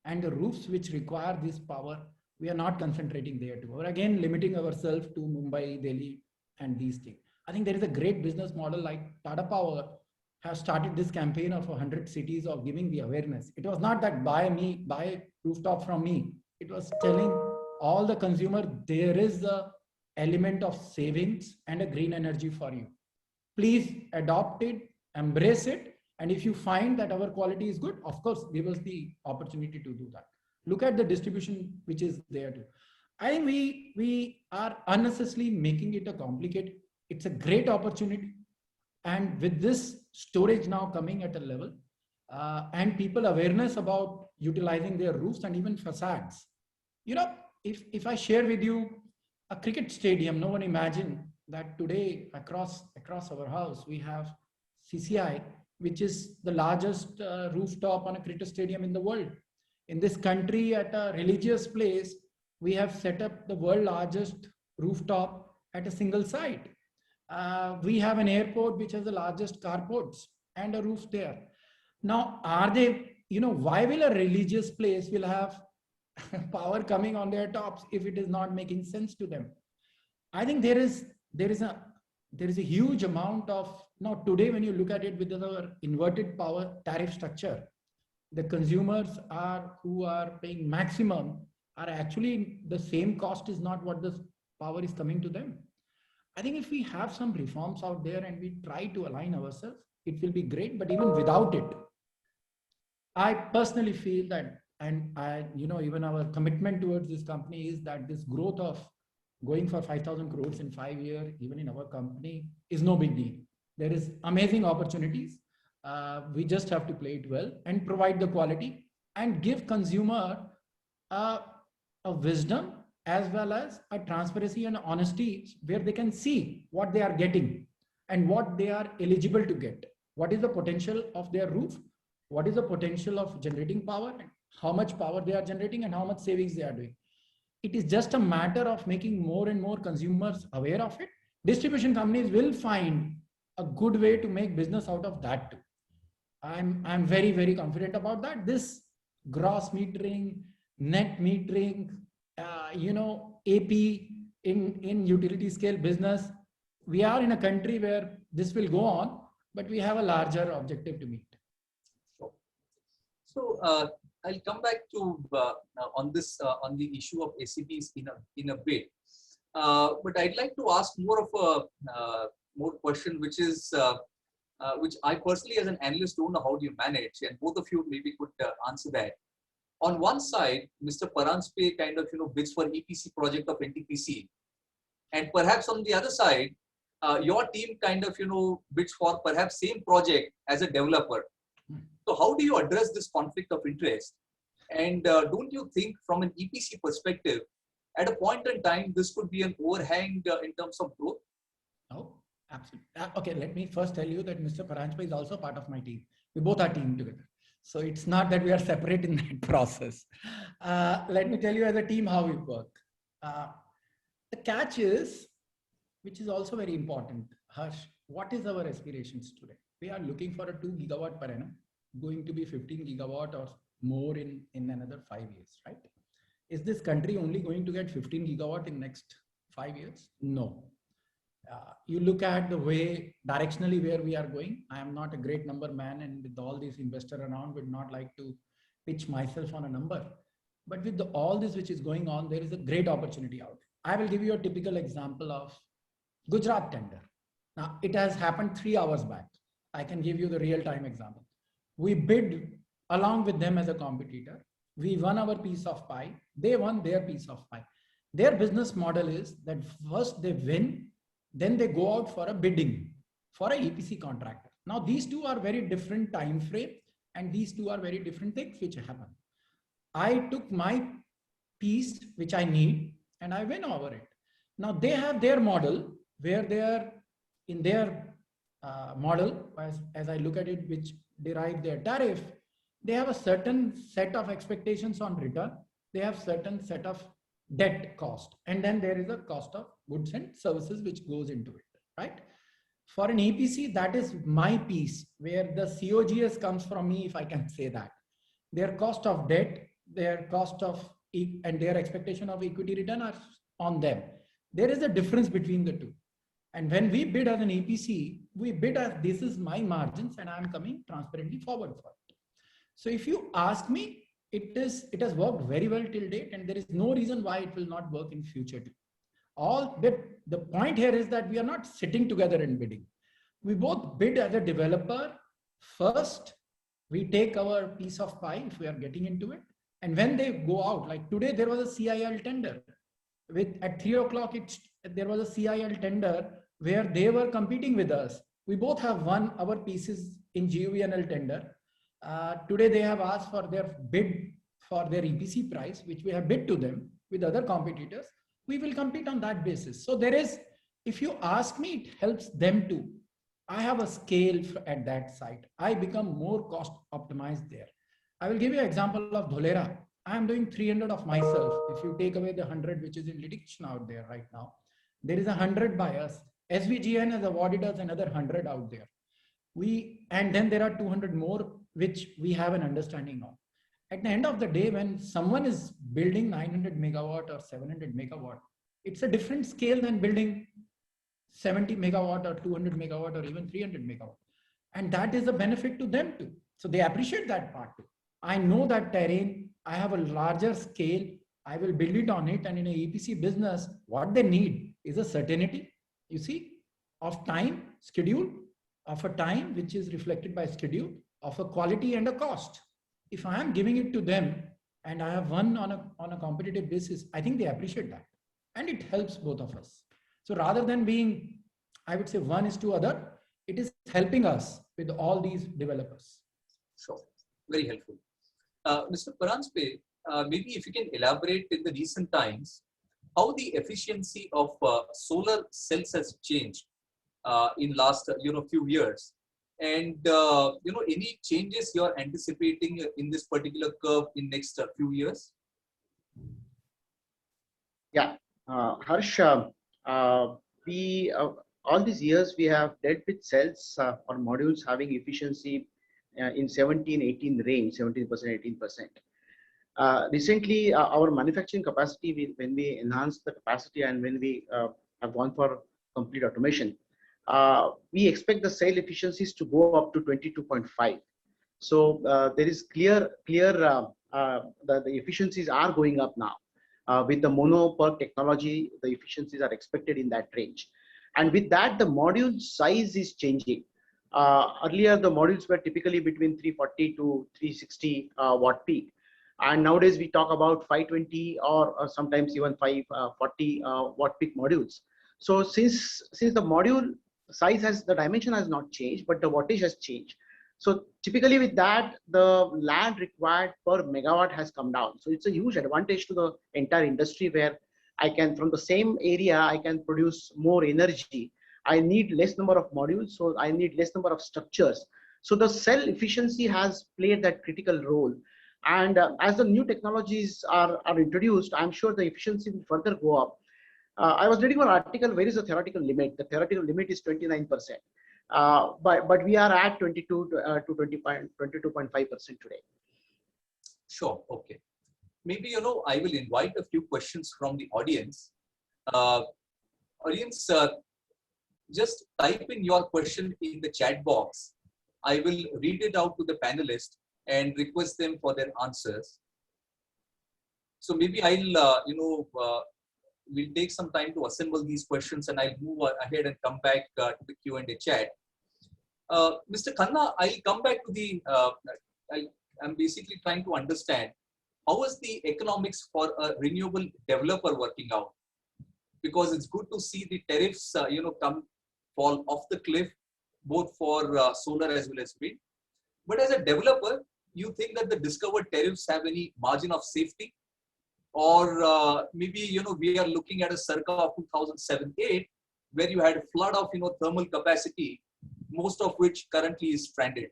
And the roofs which require this power, we are not concentrating there too. We're again limiting ourselves to Mumbai, Delhi, and these things. I think there is a great business model like Tata Power has started this campaign of 100 cities of giving the awareness. It was not that buy rooftop from me. It was telling all the consumer there is a element of savings and a green energy for you. Please adopt it, embrace it. And if you find that our quality is good, of course, give us the opportunity to do that. Look at the distribution which is there too. I think we are unnecessarily making it a complicated. It's a great opportunity. And with this storage now coming at a level and people awareness about utilizing their roofs and even facades. If I share with you a cricket stadium, no one imagined that today across our house, we have CCI, which is the largest rooftop on a cricket stadium in the world. In this country, at a religious place, we have set up the world largest rooftop at a single site. We have an airport which has the largest carports and a roof there. Now, why will a religious place will have power coming on their tops if it is not making sense to them? I think there is a huge amount of, now today when you look at it with our inverted power tariff structure, the consumers who are paying maximum are actually the same cost is not what the power is coming to them. I think if we have some reforms out there and we try to align ourselves, it will be great. But even without it, I personally feel that, and even our commitment towards this company is that this growth of going for 5,000 crores in 5 years, even in our company, is no big deal. There is amazing opportunities. We just have to play it well and provide the quality and give consumer a wisdom as well as a transparency and honesty where they can see what they are getting and what they are eligible to get. What is the potential of their roof? What is the potential of generating power? how much power they are generating and how much savings they are doing. It is just a matter of making more and more consumers aware of it. Distribution companies will find a good way to make business out of that too. I'm very, very confident about that. This gross metering, net metering, AP in utility scale business, we are in a country where this will go on, but we have a larger objective to meet. So I'll come back to on this on the issue of SEBs in a bit, but I'd like to ask more of a more question, which is which I personally as an analyst don't know how do you manage, and both of you maybe could answer that. On one side, Mr. Paranjpe kind of bids for EPC project of NTPC, and perhaps on the other side, your team kind of bids for perhaps same project as a developer. So how do you address this conflict of interest? And don't you think from an EPC perspective, at a point in time, this could be an overhang in terms of growth? Oh, absolutely. Okay, let me first tell you that Mr. Paranjpe is also part of my team. We both are team together. So it's not that we are separate in that process. Let me tell you as a team how we work. The catch is, which is also very important, Harsh, what is our aspirations today? We are looking for a 2 gigawatt per annum, going to be 15 gigawatt or more in another 5 years, right? Is this country only going to get 15 gigawatt in next 5 years? No. You look at the way directionally where we are going. I am not a great number man, and with all these investors around, would not like to pitch myself on a number. But with all this which is going on, there is a great opportunity out there. I will give you a typical example of Gujarat tender. Now, it has happened 3 hours back. I can give you the real-time example. We bid along with them as a competitor. We won our piece of pie. They won their piece of pie. Their business model is that first they win, then they go out for a bidding for an EPC contractor. Now, these two are very different time frame, and these two are very different things which happen. I took my piece, which I need, and I win over it. Now, they have their model where they are in their model, as I look at it, which derive their tariff. They have a certain set of expectations on return. They have certain set of debt cost, and then there is a cost of goods and services which goes into it, right? For an EPC, that is my piece where the COGS comes from me, if I can say that. Their cost of debt, their cost of and their expectation of equity return are on them. There is a difference between the two. And when we bid as an EPC, we bid as this is my margins and I'm coming transparently forward for it. So if you ask me, it has worked very well till date, and there is no reason why it will not work in future too. The point here is that we are not sitting together and bidding. We both bid as a developer. First, we take our piece of pie if we are getting into it. And when they go out, like today, there was a CIL tender. At 3 o'clock, there was a CIL tender where they were competing with us. We both have won our pieces in GUVNL tender. Today, they have asked for their bid for their EPC price, which we have bid to them with other competitors. We will compete on that basis. So there is, if you ask me, it helps them too. I have a scale at that site. I become more cost optimized there. I will give you an example of Dholera. I am doing 300 of myself. If you take away the 100 which is in litigation out there right now, there is 100 by us. SVGN has awarded us another 100 out there. And then there are 200 more which we have an understanding of. At the end of the day, when someone is building 900 megawatt or 700 megawatt, it's a different scale than building 70 megawatt or 200 megawatt or even 300 megawatt. And that is a benefit to them too. So they appreciate that part too. I know that terrain, I have a larger scale, I will build it on it. And in an EPC business, what they need is a certainty, you see, of time, schedule, of a time which is reflected by schedule, of a quality and a cost. If I am giving it to them and I have won on a competitive basis, I think they appreciate that. And it helps both of us. So rather than being, I would say, one is to other, it is helping us with all these developers. Sure, very helpful. Mr. Paranjpe, maybe if you can elaborate in the recent times, how the efficiency of solar cells has changed in last few years, And any changes you're anticipating in this particular curve in next few years? Yeah, Harsh, we all these years we have dealt with cells or modules having efficiency in 17-18 range, 17%, 18%. Recently, our manufacturing capacity, when we enhanced the capacity and when we have gone for complete automation, we expect the cell efficiencies to go up to 22.5. So there is clear, the efficiencies are going up now. With the mono PERC technology, the efficiencies are expected in that range. And with that, the module size is changing. Earlier, the modules were typically between 340 to 360 watt peak. And nowadays, we talk about 520 or sometimes even 540 watt peak modules. So since the module size the dimension has not changed, but the wattage has changed. So typically with that, the land required per megawatt has come down. So it's a huge advantage to the entire industry where I can, from the same area, I can produce more energy. I need less number of modules, so I need less number of structures. So the cell efficiency has played that critical role. And as the new technologies are introduced, I'm sure the efficiency will further go up. I was reading one article, where is the theoretical limit? The theoretical limit is 29%. But we are at 22 to 22.5% today. Sure. Okay. Maybe, I will invite a few questions from the audience. Audience, just type in your question in the chat box. I will read it out to the panelists and request them for their answers. So maybe I'll, we'll take some time to assemble these questions and I'll move ahead and come back to the Q&A chat. Mr. Khanna, I'll come back to the, I'm basically trying to understand how is the economics for a renewable developer working out? Because it's good to see the tariffs, fall off the cliff, both for solar as well as wind. But as a developer, you think that the discovered tariffs have any margin of safety? Or maybe, we are looking at a circa of 2007-8, where you had a flood of, thermal capacity, most of which currently is stranded.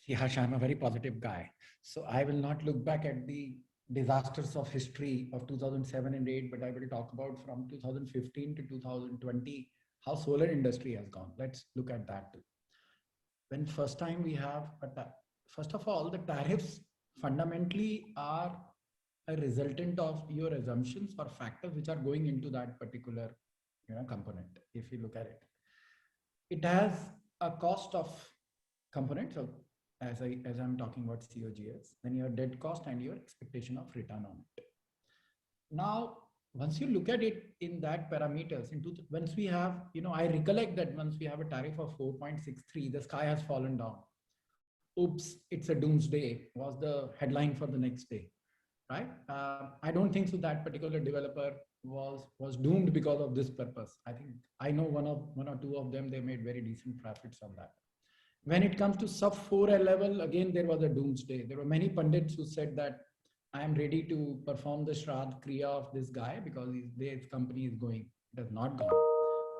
See, Harsh, I'm a very positive guy. So I will not look back at the disasters of history of 2007 and 8, but I will talk about from 2015 to 2020, how solar industry has gone. Let's look at that too. When first time we have, first of all, the tariffs fundamentally are a resultant of your assumptions or factors which are going into that particular component. If you look at it, it has a cost of component. So as I'm talking about COGS, then your dead cost and your expectation of return on it. Now, once you look at it in that parameters, once we have, I recollect that once we have a tariff of 4.63, the sky has fallen down. Oops, it's a doomsday was the headline for the next day, right? I don't think so that particular developer was doomed because of this purpose. I think I know one or two of them, they made very decent profits on that. When it comes to sub 4L level, again, there was a doomsday. There were many pundits who said that I am ready to perform the Shraddh Kriya of this guy because his company is going. It has not gone.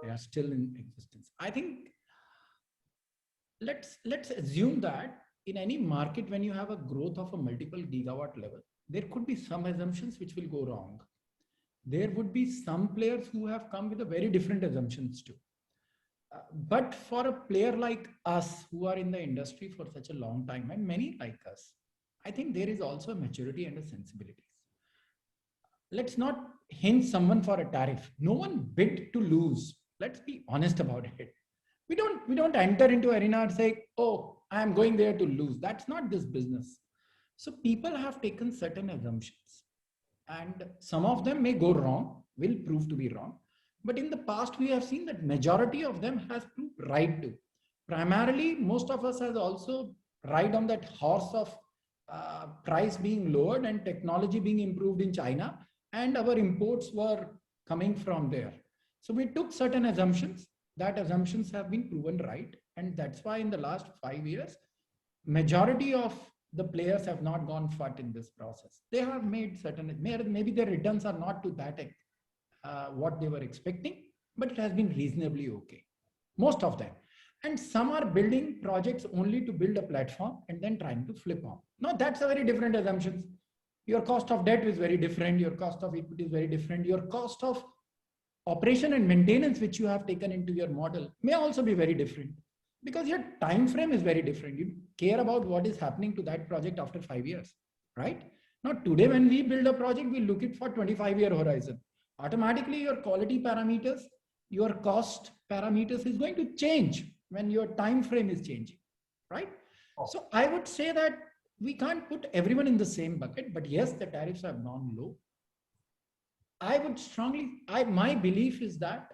They are still in existence. I think let's assume that in any market, when you have a growth of a multiple gigawatt level, there could be some assumptions which will go wrong. There would be some players who have come with a very different assumptions too. But for a player like us who are in the industry for such a long time, and many like us, I think there is also a maturity and a sensibilities. Let's not hinge someone for a tariff. No one bid to lose. Let's be honest about it. We don't enter into arena and say, oh, I am going there to lose. That's not this business. So people have taken certain assumptions and some of them may go wrong, will prove to be wrong. But in the past, we have seen that majority of them has proved right too. Primarily, most of us has also ride on that horse of price being lowered and technology being improved in China, and our imports were coming from there. So we took certain assumptions. That assumptions have been proven right. And that's why in the last 5 years, majority of the players have not gone fat in this process. They have made certain, maybe their returns are not to that what they were expecting, but it has been reasonably okay. most of them. And some are building projects only to build a platform and then trying to flip on. Now that's a very different assumptions. Your cost of debt is very different. Your cost of equity is very different. Your cost of operation and maintenance, which you have taken into your model, may also be very different because your time frame is very different. You care about what is happening to that project after 5 years, right? Now today, when we build a project, we look it for 25-year horizon. Automatically, your quality parameters, your cost parameters is going to change when your time frame is changing, right? So I would say that we can't put everyone in the same bucket, but yes, the tariffs have gone low. I would my belief is that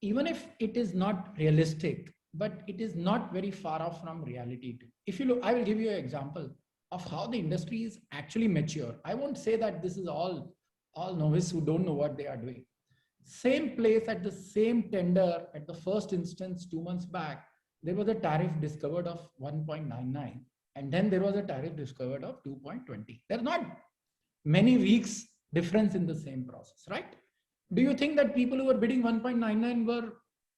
even if it is not realistic, but it is not very far off from reality too. If you look, I will give you an example of how the industry is actually mature. I won't say that this is all novice who don't know what they are doing. Same place at the same tender at the first instance 2 months back, there was a tariff discovered of 1.99 and then there was a tariff discovered of 2.20. There's not many weeks difference in the same process, right? Do you think that people who were bidding 1.99 were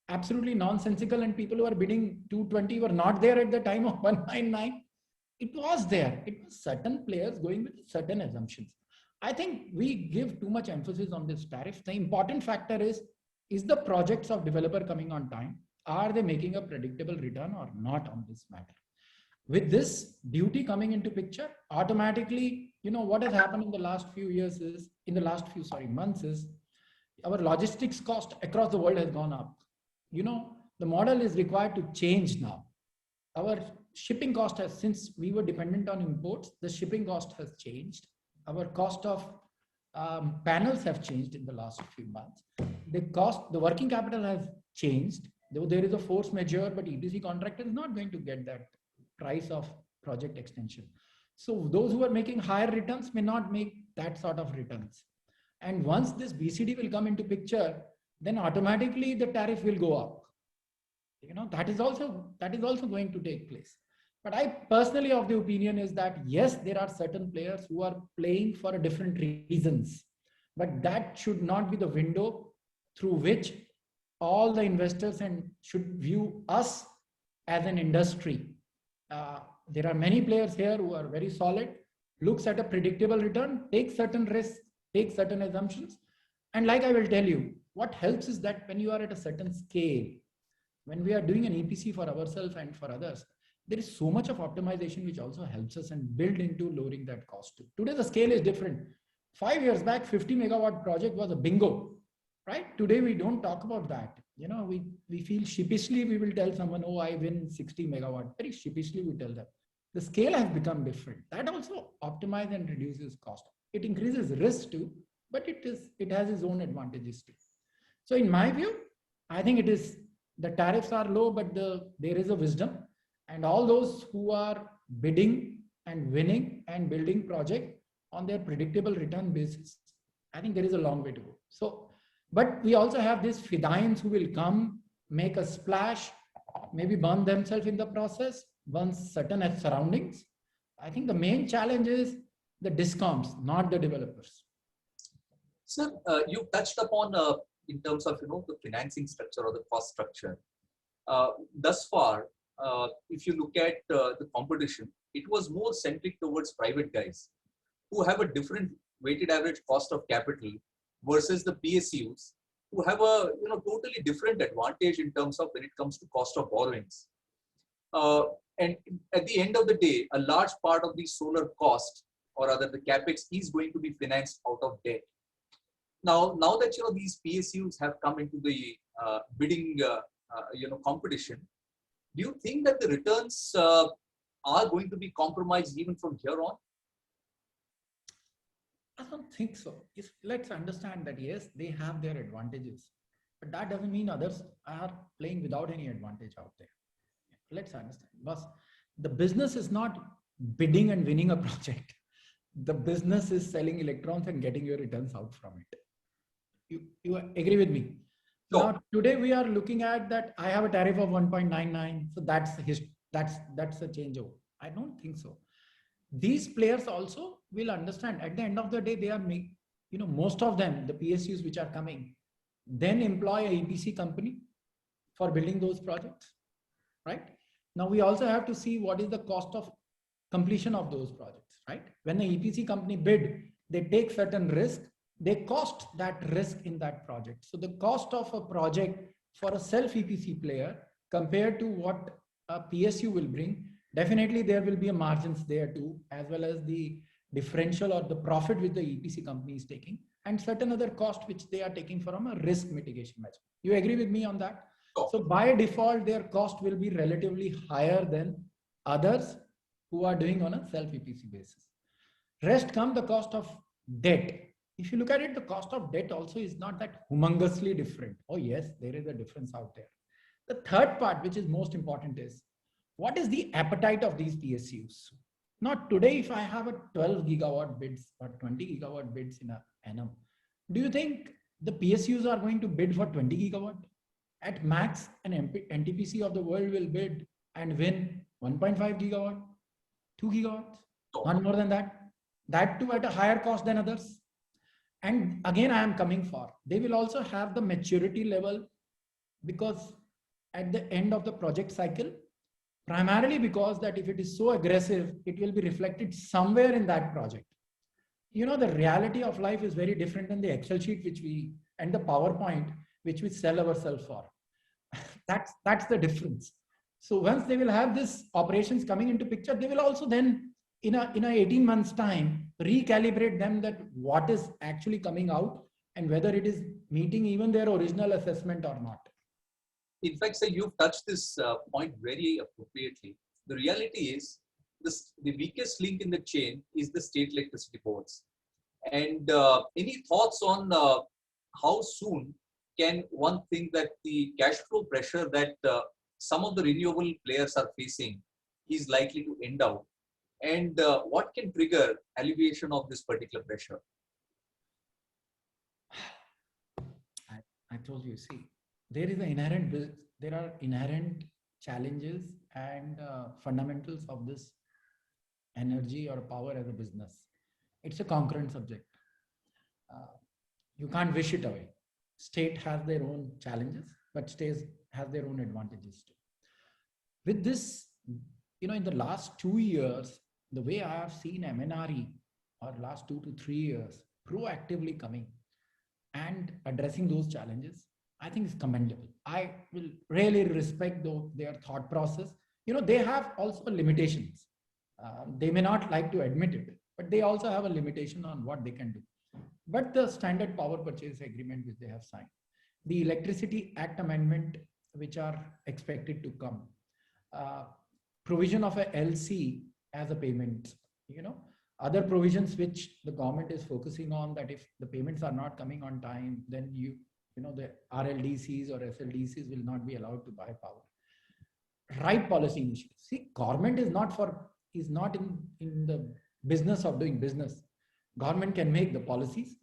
absolutely nonsensical and people who are bidding 220 were not there at the time of 199? It was there. It was certain players going with certain assumptions. I think we give too much emphasis on this tariff. The important factor is the projects of developer coming on time? Are they making a predictable return or not on this matter? With this duty coming into picture, automatically, what has happened in the last few years is, months is, our logistics cost across the world has gone up. The model is required to change now. Our shipping cost has, since we were dependent on imports, the shipping cost has changed. Our cost of panels have changed in the last few months. The working capital has changed. Though there is a force majeure, but EPC contractor is not going to get that price of project extension. So those who are making higher returns may not make that sort of returns. And once this BCD will come into picture, then automatically the tariff will go up. That is also going to take place. But I personally of the opinion is that yes, there are certain players who are playing for different reasons, but that should not be the window through which all the investors and should view us as an industry. There are many players here who are very solid, looks at a predictable return, takes certain risks, takes certain assumptions. And like I will tell you, what helps is that when you are at a certain scale, when we are doing an EPC for ourselves and for others, there is so much of optimization which also helps us and build into lowering that cost too. Today, the scale is different. 5 years back, 50 megawatt project was a bingo, right? Today, we don't talk about that. We feel sheepishly, we will tell someone, oh, I win 60 megawatt. Very sheepishly, we tell them. The scale has become different. That also optimizes and reduces cost. It increases risk too, but it has its own advantages too. So in my view, I think the tariffs are low, but there is a wisdom. And all those who are bidding and winning and building project on their predictable return basis, I think there is a long way to go. So, but we also have these fidayins who will come, make a splash, maybe burn themselves in the process, burn certain surroundings. I think the main challenge is the discoms, not the developers. Sir, you touched upon in terms of the financing structure or the cost structure. Thus far, if you look at the competition, it was more centric towards private guys who have a different weighted average cost of capital versus the PSUs who have a totally different advantage in terms of when it comes to cost of borrowings. And at the end of the day, a large part of the solar cost or rather the capex is going to be financed out of debt. Now that these PSUs have come into the bidding competition, do you think that the returns are going to be compromised even from here on? I don't think so. Let's understand that yes, they have their advantages, but that doesn't mean others are playing without any advantage out there. Let's understand. But the business is not bidding and winning a project. The business is selling electrons and getting your returns out from it. You agree with me? No. Now today we are looking at that. I have a tariff of 1.99, so that's a changeover. I don't think so. These players also will understand at the end of the day they are most of them, the PSUs which are coming, then employ a EPC company for building those projects, right? Now we also have to see what is the cost of completion of those projects, right? When the EPC company bid, they take certain risk, they cost that risk in that project. So the cost of a project for a self EPC player compared to what a PSU will bring, definitely there will be a margins there too, as well as the differential or the profit which the EPC company is taking, and certain other cost which they are taking from a risk mitigation measure. You agree with me on that? So by default, their cost will be relatively higher than others who are doing on a self EPC basis. Rest come the cost of debt. If you look at it, the cost of debt also is not that humongously different. Oh yes, there is a difference out there. The third part, which is most important, is what is the appetite of these PSUs? Not today, if I have a 12 gigawatt bids or 20 gigawatt bids in a annum, do you think the PSUs are going to bid for 20 gigawatt? At max, an NTPC of the world will bid and win 1.5 gigawatt, 2 gigawatts, one more than that. That too at a higher cost than others. And again, I am coming for, they will also have the maturity level, because at the end of the project cycle, primarily because that if it is so aggressive, it will be reflected somewhere in that project. You know, the reality of life is very different than the Excel sheet which we, and the PowerPoint which we sell ourselves for. That's the difference. So once they will have this operations coming into picture, they will also then in a 18 months time recalibrate them, that what is actually coming out and whether it is meeting even their original assessment or not. In fact, sir, you've touched this point very appropriately. The reality is the weakest link in the chain is the state electricity boards. And any thoughts on how soon can one think that the cash flow pressure that some of the renewable players are facing is likely to end out? And what can trigger alleviation of this particular pressure? I told you, see, there are inherent challenges and fundamentals of this energy or power as a business. It's a concurrent subject. You can't wish it away. State has their own challenges, but states have their own advantages too. With this, you know, in the last 2 years, the way I have seen MNRE, or last 2 to 3 years, proactively coming and addressing those challenges, I think is commendable. I will really respect their thought process. You know, they have also limitations. They may not like to admit it, but they also have a limitation on what they can do. But the standard power purchase agreement which they have signed, the Electricity Act amendment which are expected to come, provision of a LC as a payment, you know, other provisions which the government is focusing on, that if the payments are not coming on time, then you know, the RLDCs or SLDCs will not be allowed to buy power. Right policy initiatives. See, government is not in the business of doing business. Government can make the policies.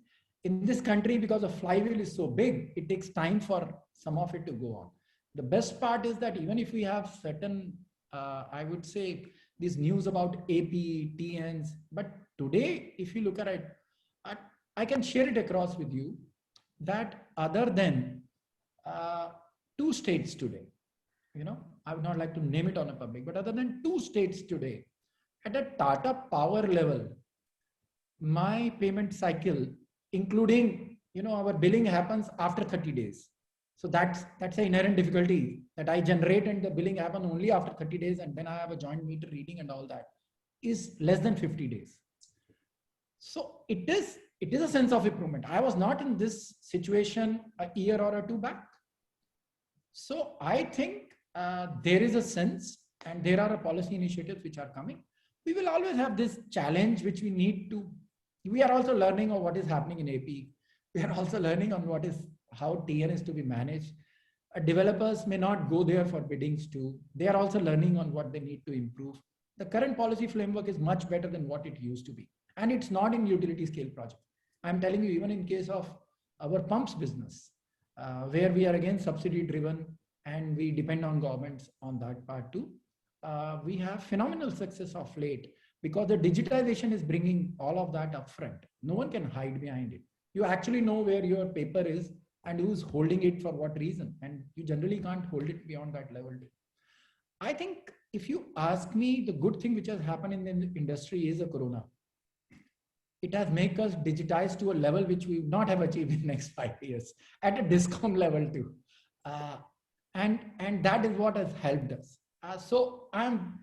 In this country, because the flywheel is so big, it takes time for some of it to go on. The best part is that even if we have certain, I would say, these news about AP, TNs, but today, if you look at it, I can share it across with you that other than 2 states today, you know, I would not like to name it on a public, but other than 2 states today, at a Tata Power level, my payment cycle, including, you know, our billing happens after 30 days. So that's an inherent difficulty, that I generate and the billing happen only after 30 days, and then I have a joint meter reading and all that, is less than 50 days. So it is a sense of improvement. I was not in this situation a year or 2 back. So I think there is a sense, and there are policy initiatives which are coming. We will always have this challenge which we are also learning on what is happening in AP. We are also learning on how TN is to be managed. Developers may not go there for biddings too. They are also learning on what they need to improve. The current policy framework is much better than what it used to be. And it's not in utility scale project. I'm telling you, even in case of our pumps business, where we are again subsidy driven and we depend on governments on that part too, we have phenomenal success of late, because the digitization is bringing all of that up front. No one can hide behind it. You actually know where your paper is and who's holding it for what reason. And you generally can't hold it beyond that level. I think if you ask me, the good thing which has happened in the industry is a corona. It has made us digitize to a level which we would not have achieved in the next 5 years at a discom level too. Uh, and that is what has helped us. So I'm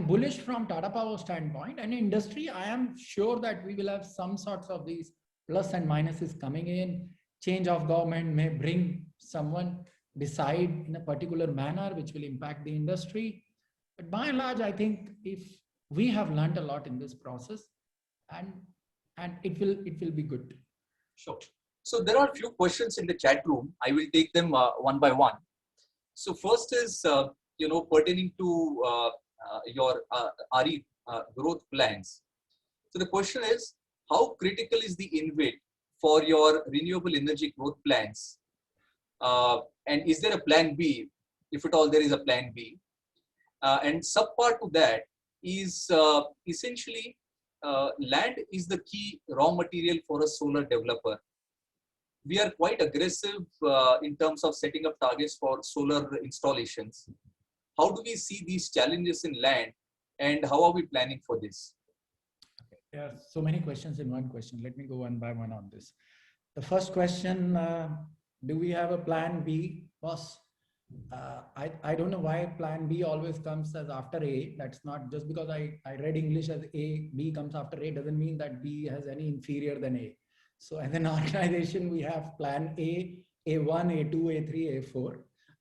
bullish from Tata Power standpoint, and industry, I am sure that we will have some sorts of these plus and minuses coming in. Change of government may bring someone decide in a particular manner which will impact the industry. But by and large, I think if we have learned a lot in this process, and it will be good. Sure. So there are a few questions in the chat room. I will take them one by one. So first is pertaining to your RE growth plans. So the question is, how critical is the InvIT for your renewable energy growth plans? And is there a plan B, if at all there is a plan B? And subpart to that is essentially land is the key raw material for a solar developer. We are quite aggressive in terms of setting up targets for solar installations. How do we see these challenges in land, and how are we planning for this? Okay. There are so many questions in one question. Let me go one by one on this. The first question, do we have a plan B? Boss, I don't know why plan B always comes as after A. That's not just because I read English as A, B comes after A, doesn't mean that B has any inferior than A. So as an organization, we have plan A, A1, A2, A3, A4.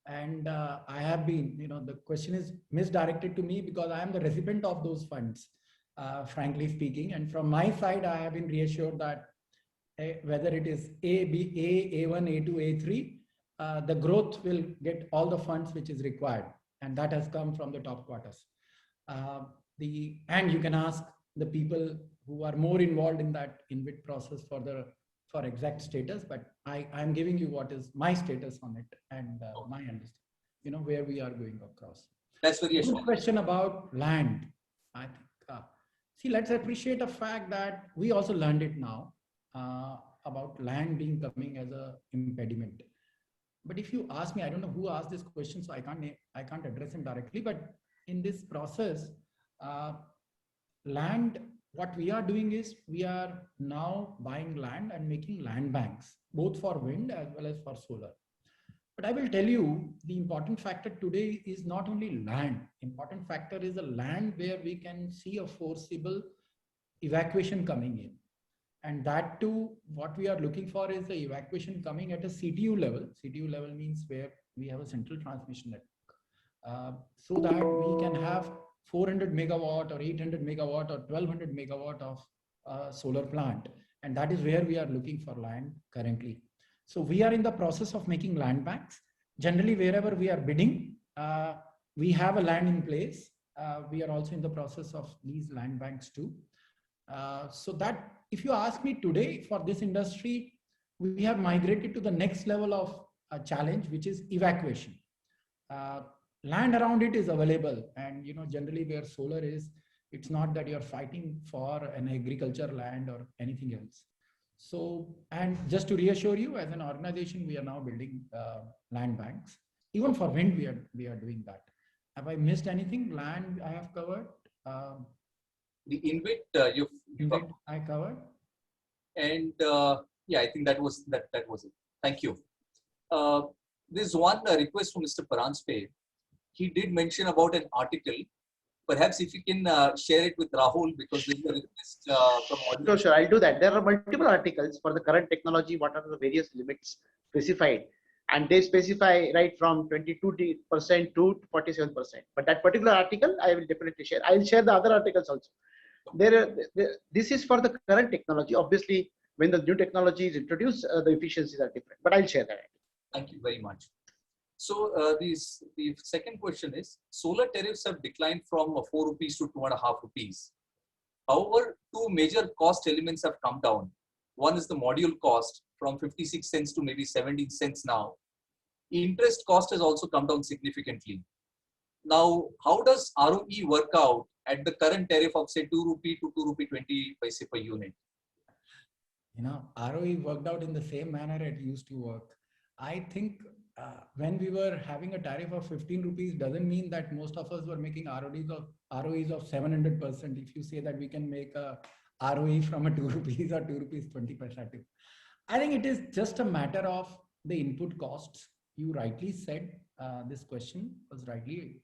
And I have been, the question is misdirected to me because I am the recipient of those funds, frankly speaking. And from my side, I have been reassured that whether it is A, B, A1, A2, A3, the growth will get all the funds which is required. And that has come from the top quarters. And you can ask the people who are more involved in that InvIT process for exact status, but I'm giving you what is my status on it and my understanding, where we are going across. That's very Good question about land. I think, see, let's appreciate the fact that we also learned it now about land being coming as a impediment. But if you ask me, I don't know who asked this question, so I can't address him directly. But in this process, land, what we are doing is we are now buying land and making land banks, both for wind as well as for solar. But I will tell you, the important factor today is not only land. Important factor is a land where we can see a foreseeable evacuation coming in. And that too, what we are looking for is the evacuation coming at a CTU level. CTU level means where we have a central transmission network. So that we can have 400 megawatt or 800 megawatt or 1200 megawatt of solar plant. And that is where we are looking for land currently. So we are in the process of making land banks. Generally, wherever we are bidding, we have a land in place. We are also in the process of these land banks too. So that, if you ask me today for this industry, we have migrated to the next level of challenge, which is evacuation. Land around it is available, and generally where solar is, it's not that you're fighting for an agriculture land or anything else. So, and just to reassure you, as an organization, we are now building land banks. Even for wind, we are doing that. Have I missed anything? Land I have covered. The InvIT InvIT I covered. And yeah, I think that was it. Thank you. There's one request from Mr. Paranspe. He did mention about an article. Perhaps if you can share it with Rahul, because there is a request from audience. Sure, I'll do that. There are multiple articles for the current technology. What are the various limits specified? And they specify right from 22% to 47%. But that particular article, I will definitely share. I'll share the other articles also. This is for the current technology. Obviously, when the new technology is introduced, the efficiencies are different. But I'll share that. Thank you very much. So the second question is, solar tariffs have declined from 4 rupees to 2.5 rupees. However, two major cost elements have come down. One is the module cost from 56 cents to maybe 17 cents now. Interest cost has also come down significantly. Now, how does ROE work out at the current tariff of say 2 rupee to 2 rupee 20 paise per unit? ROE worked out in the same manner it used to work. I think when we were having a tariff of 15 rupees doesn't mean that most of us were making ROEs of 700%. If you say that we can make a ROE from a 2 rupees or 2 rupees 20 paisa too. I think it is just a matter of the input costs. You rightly said this question was rightly,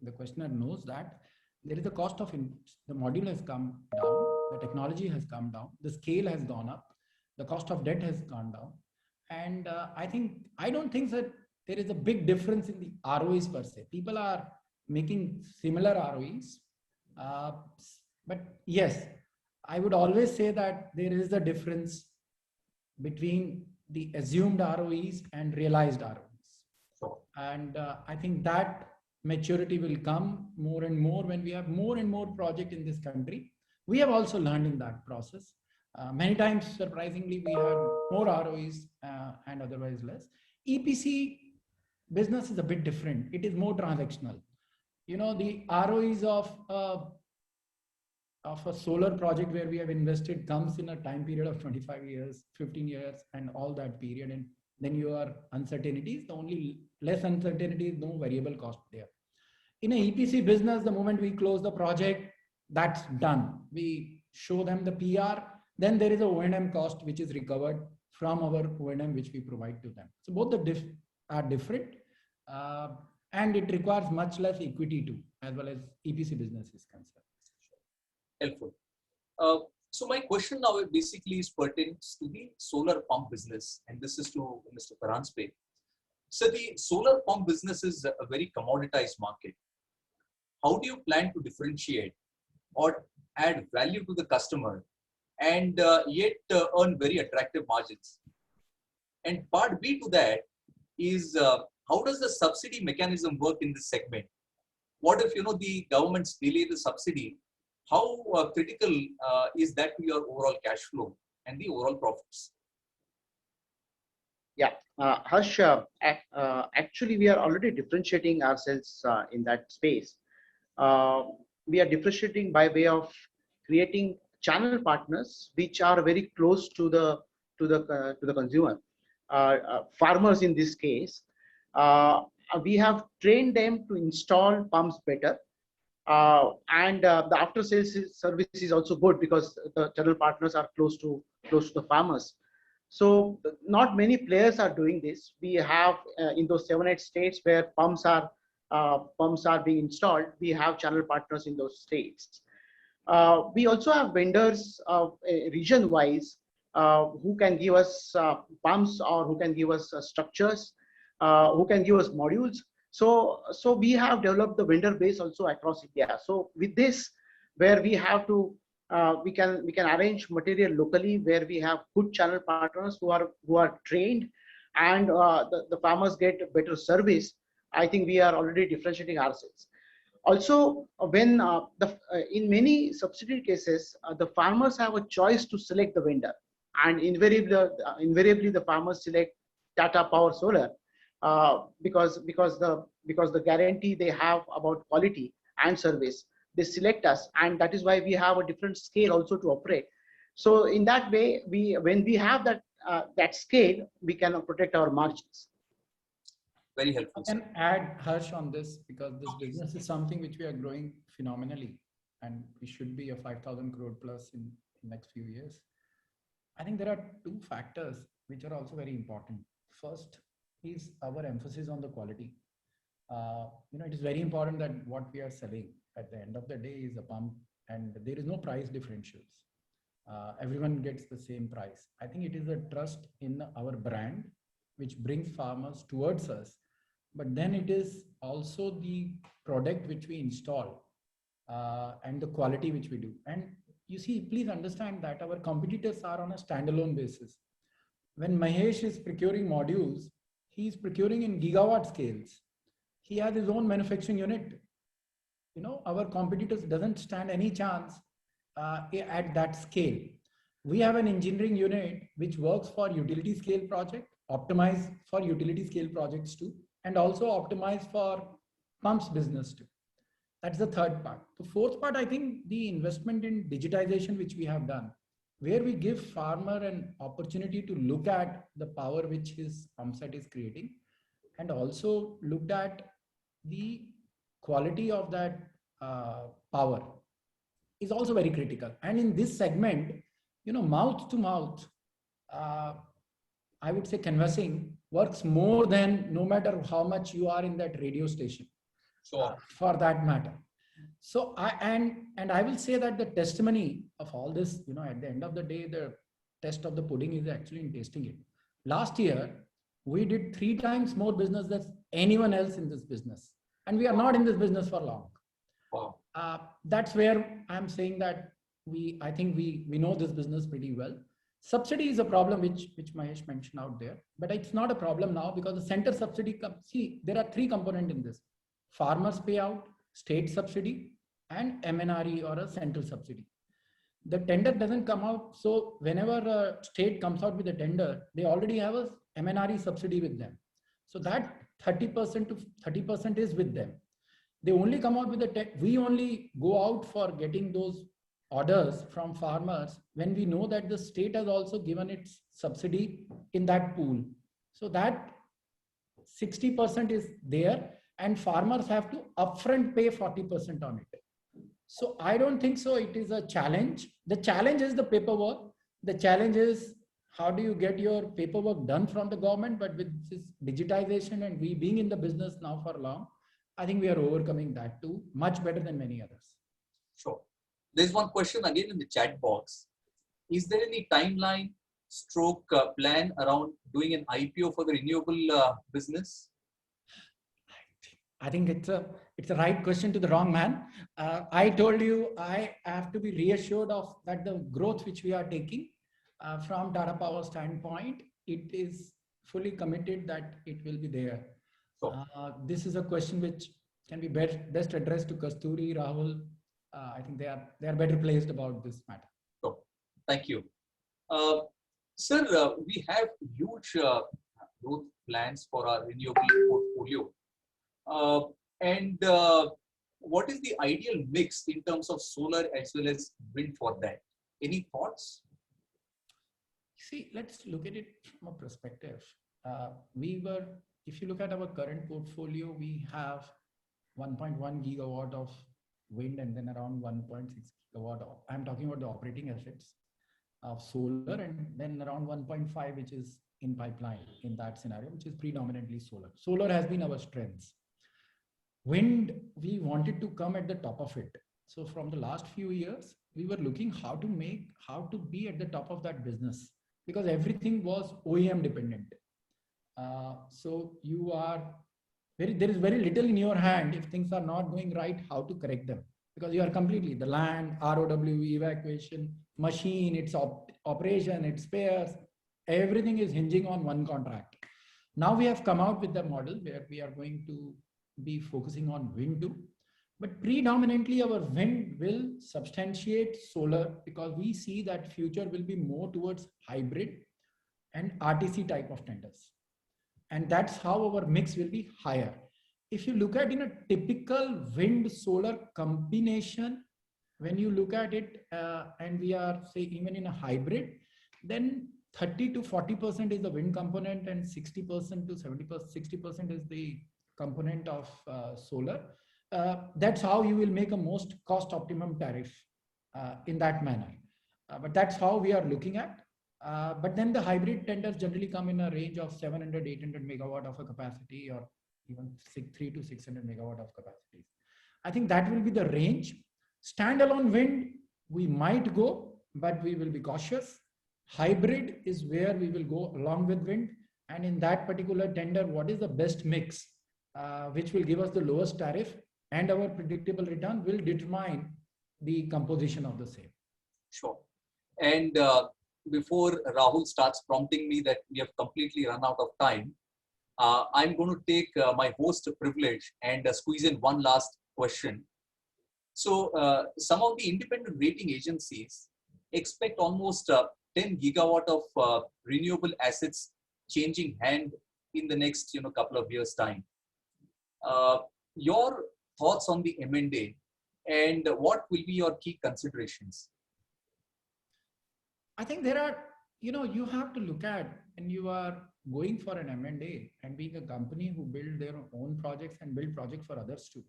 the questioner knows that there is a cost of inputs. The module has come down, the technology has come down, the scale has gone up, the cost of debt has gone down. And I don't think that there is a big difference in the ROEs per se. People are making similar ROEs. But yes, I would always say that there is a difference between the assumed ROEs and realized ROEs. And I think that maturity will come more and more when we have more and more projects in this country. We have also learned in that process. Many times, surprisingly, we had more ROEs and otherwise less. EPC business is a bit different. It is more transactional. The ROEs of a solar project where we have invested comes in a time period of 25 years, 15 years, and all that period. And then your uncertainties, the only less uncertainty is no variable cost there. In a EPC business, the moment we close the project, that's done. We show them the PR, then there is a O&M cost which is recovered from our O&M which we provide to them. So both are different and it requires much less equity too, as well as EPC business is concerned. Helpful. So my question now basically is pertains to the solar pump business, and this is to Mr. Paranjpe. So the solar pump business is a very commoditized market. How do you plan to differentiate or add value to the customer and yet earn very attractive margins? And part B to that is how does the subsidy mechanism work in this segment? What if the governments delay the subsidy? How critical is that to your overall cash flow and the overall profits? Yeah, Harsh, actually we are already differentiating ourselves in that space. We are differentiating by way of creating channel partners which are very close to the consumer, farmers in this case. We have trained them to install pumps better. And the after sales service is also good because the channel partners are close to the farmers. So not many players are doing this. We have in those 7-8 states where pumps are being installed, we have channel partners in those states. We also have vendors region wise who can give us pumps or who can give us structures, who can give us modules. So we have developed the vendor base also across India. So with this, where we have to, we can arrange material locally where we have good channel partners who are trained, and the farmers get better service. I think we are already differentiating ourselves. Also, when in many subsidy cases, the farmers have a choice to select the vendor, and invariably the farmers select Tata Power Solar. Because the guarantee they have about quality and service, they select us, and that is why we have a different scale also to operate. So in that way, when we have that scale, we can protect our margins. Very helpful. I can add, Harsh, on this because this business is something which we are growing phenomenally, and we should be a 5,000 crore plus in the next few years. I think there are two factors which are also very important. First is our emphasis on the quality. It is very important that what we are selling at the end of the day is a pump, and there is no price differentials. Everyone gets the same price. I think it is a trust in our brand which brings farmers towards us, but then it is also the product which we install and the quality which we do. And you see, please understand that our competitors are on a standalone basis. When Mahesh is procuring modules, he is procuring in gigawatt scales. He has his own manufacturing unit. Our competitors doesn't stand any chance at that scale. We have an engineering unit which works for utility scale project, optimized for utility scale projects too, and also optimized for pumps business too. That's the third part. The fourth part, I think the investment in digitization which we have done. where we give farmer an opportunity to look at the power which his pump set is creating, and also looked at the quality of that power is also very critical. And in this segment, mouth to mouth, uh, I would say canvassing works more than no matter how much you are in that radio station, Sure. for that matter. So I will say that the testimony of all this, at the end of the day, the test of the pudding is actually in tasting it. Last year, we did 3 times more business than anyone else in this business, and we are not in this business for long. Wow. That's where I'm saying that I think we know this business pretty well. Subsidy is a problem which Mahesh mentioned out there, but it's not a problem now because the center subsidy see, there are 3 components in this: farmers payout, state subsidy, and MNRE or a central subsidy. The tender doesn't come out, so whenever a state comes out with a tender, they already have a MNRE subsidy with them. So that 30% to 30% is with them. They only come out with we only go out for getting those orders from farmers when we know that the state has also given its subsidy in that pool. So that 60% is there, and farmers have to upfront pay 40% on it. So I don't think so it is a challenge. The challenge is the paperwork. The challenge is how do you get your paperwork done from the government, but with this digitization and we being in the business now for long, I think we are overcoming that too, much better than many others. Sure. There's one question again in the chat box. Is there any timeline stroke plan around doing an IPO for the renewable business? I think it's a right question to the wrong man. I told you I have to be reassured of that the growth which we are taking from Tata Power standpoint, it is fully committed that it will be there. Sure. This is a question which can be best addressed to Kasturi, Rahul. I think they are better placed about this matter. Sure. Thank you. Sir, we have huge growth plans for our renewable portfolio. What is the ideal mix in terms of solar as well as wind for that? Any thoughts? See, let's look at it from a perspective. If you look at our current portfolio, we have 1.1 gigawatt of wind and then around 1.6 gigawatt of, I'm talking about the operating assets of solar, and then around 1.5, which is in pipeline in that scenario, which is predominantly solar. Solar has been our strength. Wind, we wanted to come at the top of it. So from the last few years, we were looking how to be at the top of that business, because everything was OEM dependent. So there is very little in your hand if things are not going right, how to correct them, because you are completely the land, ROW, evacuation, machine, its operation, its spares, everything is hinging on one contract. Now we have come out with the model where we are going to be focusing on wind too, but predominantly our wind will substantiate solar, because we see that future will be more towards hybrid and RTC type of tenders. And that's how our mix will be higher. If you look at in a typical wind solar combination, when you look at it and we are say even in a hybrid, then 30 to 40% is the wind component and 60% to 70%, 60% is the component of solar. That's how you will make a most cost optimum tariff in that manner. But that's how we are looking at. But then the hybrid tenders generally come in a range of 700, 800 megawatt of a capacity, or even 3 to 600 megawatt of capacities. I think that will be the range. Standalone wind, we might go, but we will be cautious. Hybrid is where we will go along with wind. And in that particular tender, what is the best mix, which will give us the lowest tariff and our predictable return will determine the composition of the same. Sure. And before Rahul starts prompting me that we have completely run out of time, I'm going to take my host privilege and squeeze in one last question. So some of the independent rating agencies expect almost 10 gigawatt of renewable assets changing hand in the next couple of years' time. Your thoughts on the M&A and what will be your key considerations? I think there are, you have to look at when you are going for an M&A and being a company who build their own projects and build projects for others too.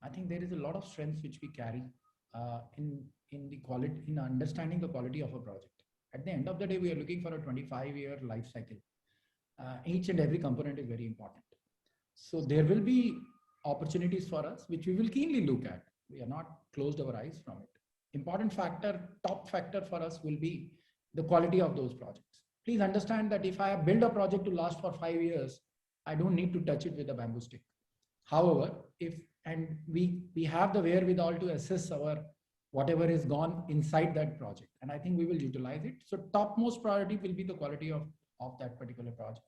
I think there is a lot of strengths which we carry in the quality, in understanding the quality of a project. At the end of the day, we are looking for a 25-year life cycle. Each and every component is very important. So there will be opportunities for us, which we will keenly look at. We are not closed our eyes from it. Important factor, top factor for us will be the quality of those projects. Please understand that if I build a project to last for 5 years, I don't need to touch it with a bamboo stick. However, we have the wherewithal to assess our whatever is gone inside that project, and I think we will utilize it. So topmost priority will be the quality of that particular project.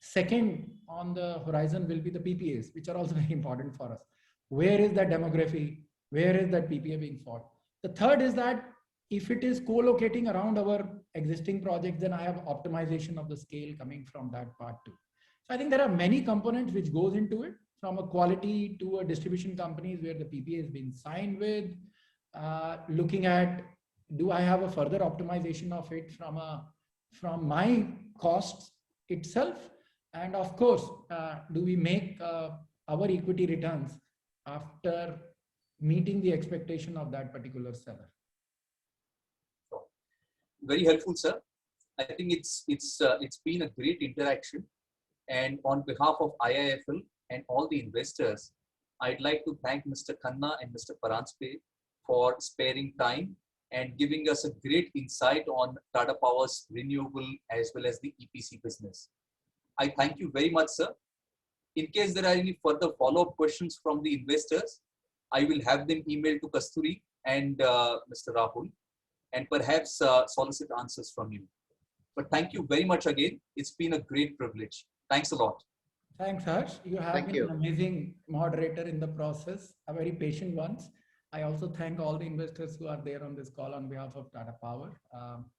Second on the horizon will be the PPAs, which are also very important for us. Where is that demography? Where is that PPA being fought? The third is that if it is co-locating around our existing projects, then I have optimization of the scale coming from that part too. So I think there are many components which goes into it, from a quality to a distribution companies where the PPA is being signed with, looking at, do I have a further optimization of it from my costs itself? And of course, do we make our equity returns after meeting the expectation of that particular seller? Very helpful, sir. I think it's been a great interaction. And on behalf of IIFL and all the investors, I'd like to thank Mr. Khanna and Mr. Paranspe for sparing time and giving us a great insight on Tata Power's renewable as well as the EPC business. I thank you very much, sir. In case there are any further follow-up questions from the investors, I will have them emailed to Kasturi and Mr. Rahul, and perhaps solicit answers from you. But thank you very much again. It's been a great privilege. Thanks a lot. Thanks, Harsh. You have Thank been you. an amazing moderator in the process, a very patient ones. I also thank all the investors who are there on this call on behalf of Tata Power.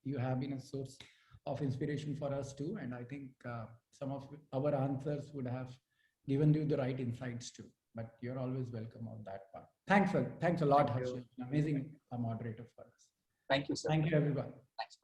You have been a source of inspiration for us too. And I think some of our answers would have given you the right insights too. But you're always welcome on that part. Thanks a lot, Harsh. An amazing moderator for us. Thank you, sir. Thank you, everyone. Thanks.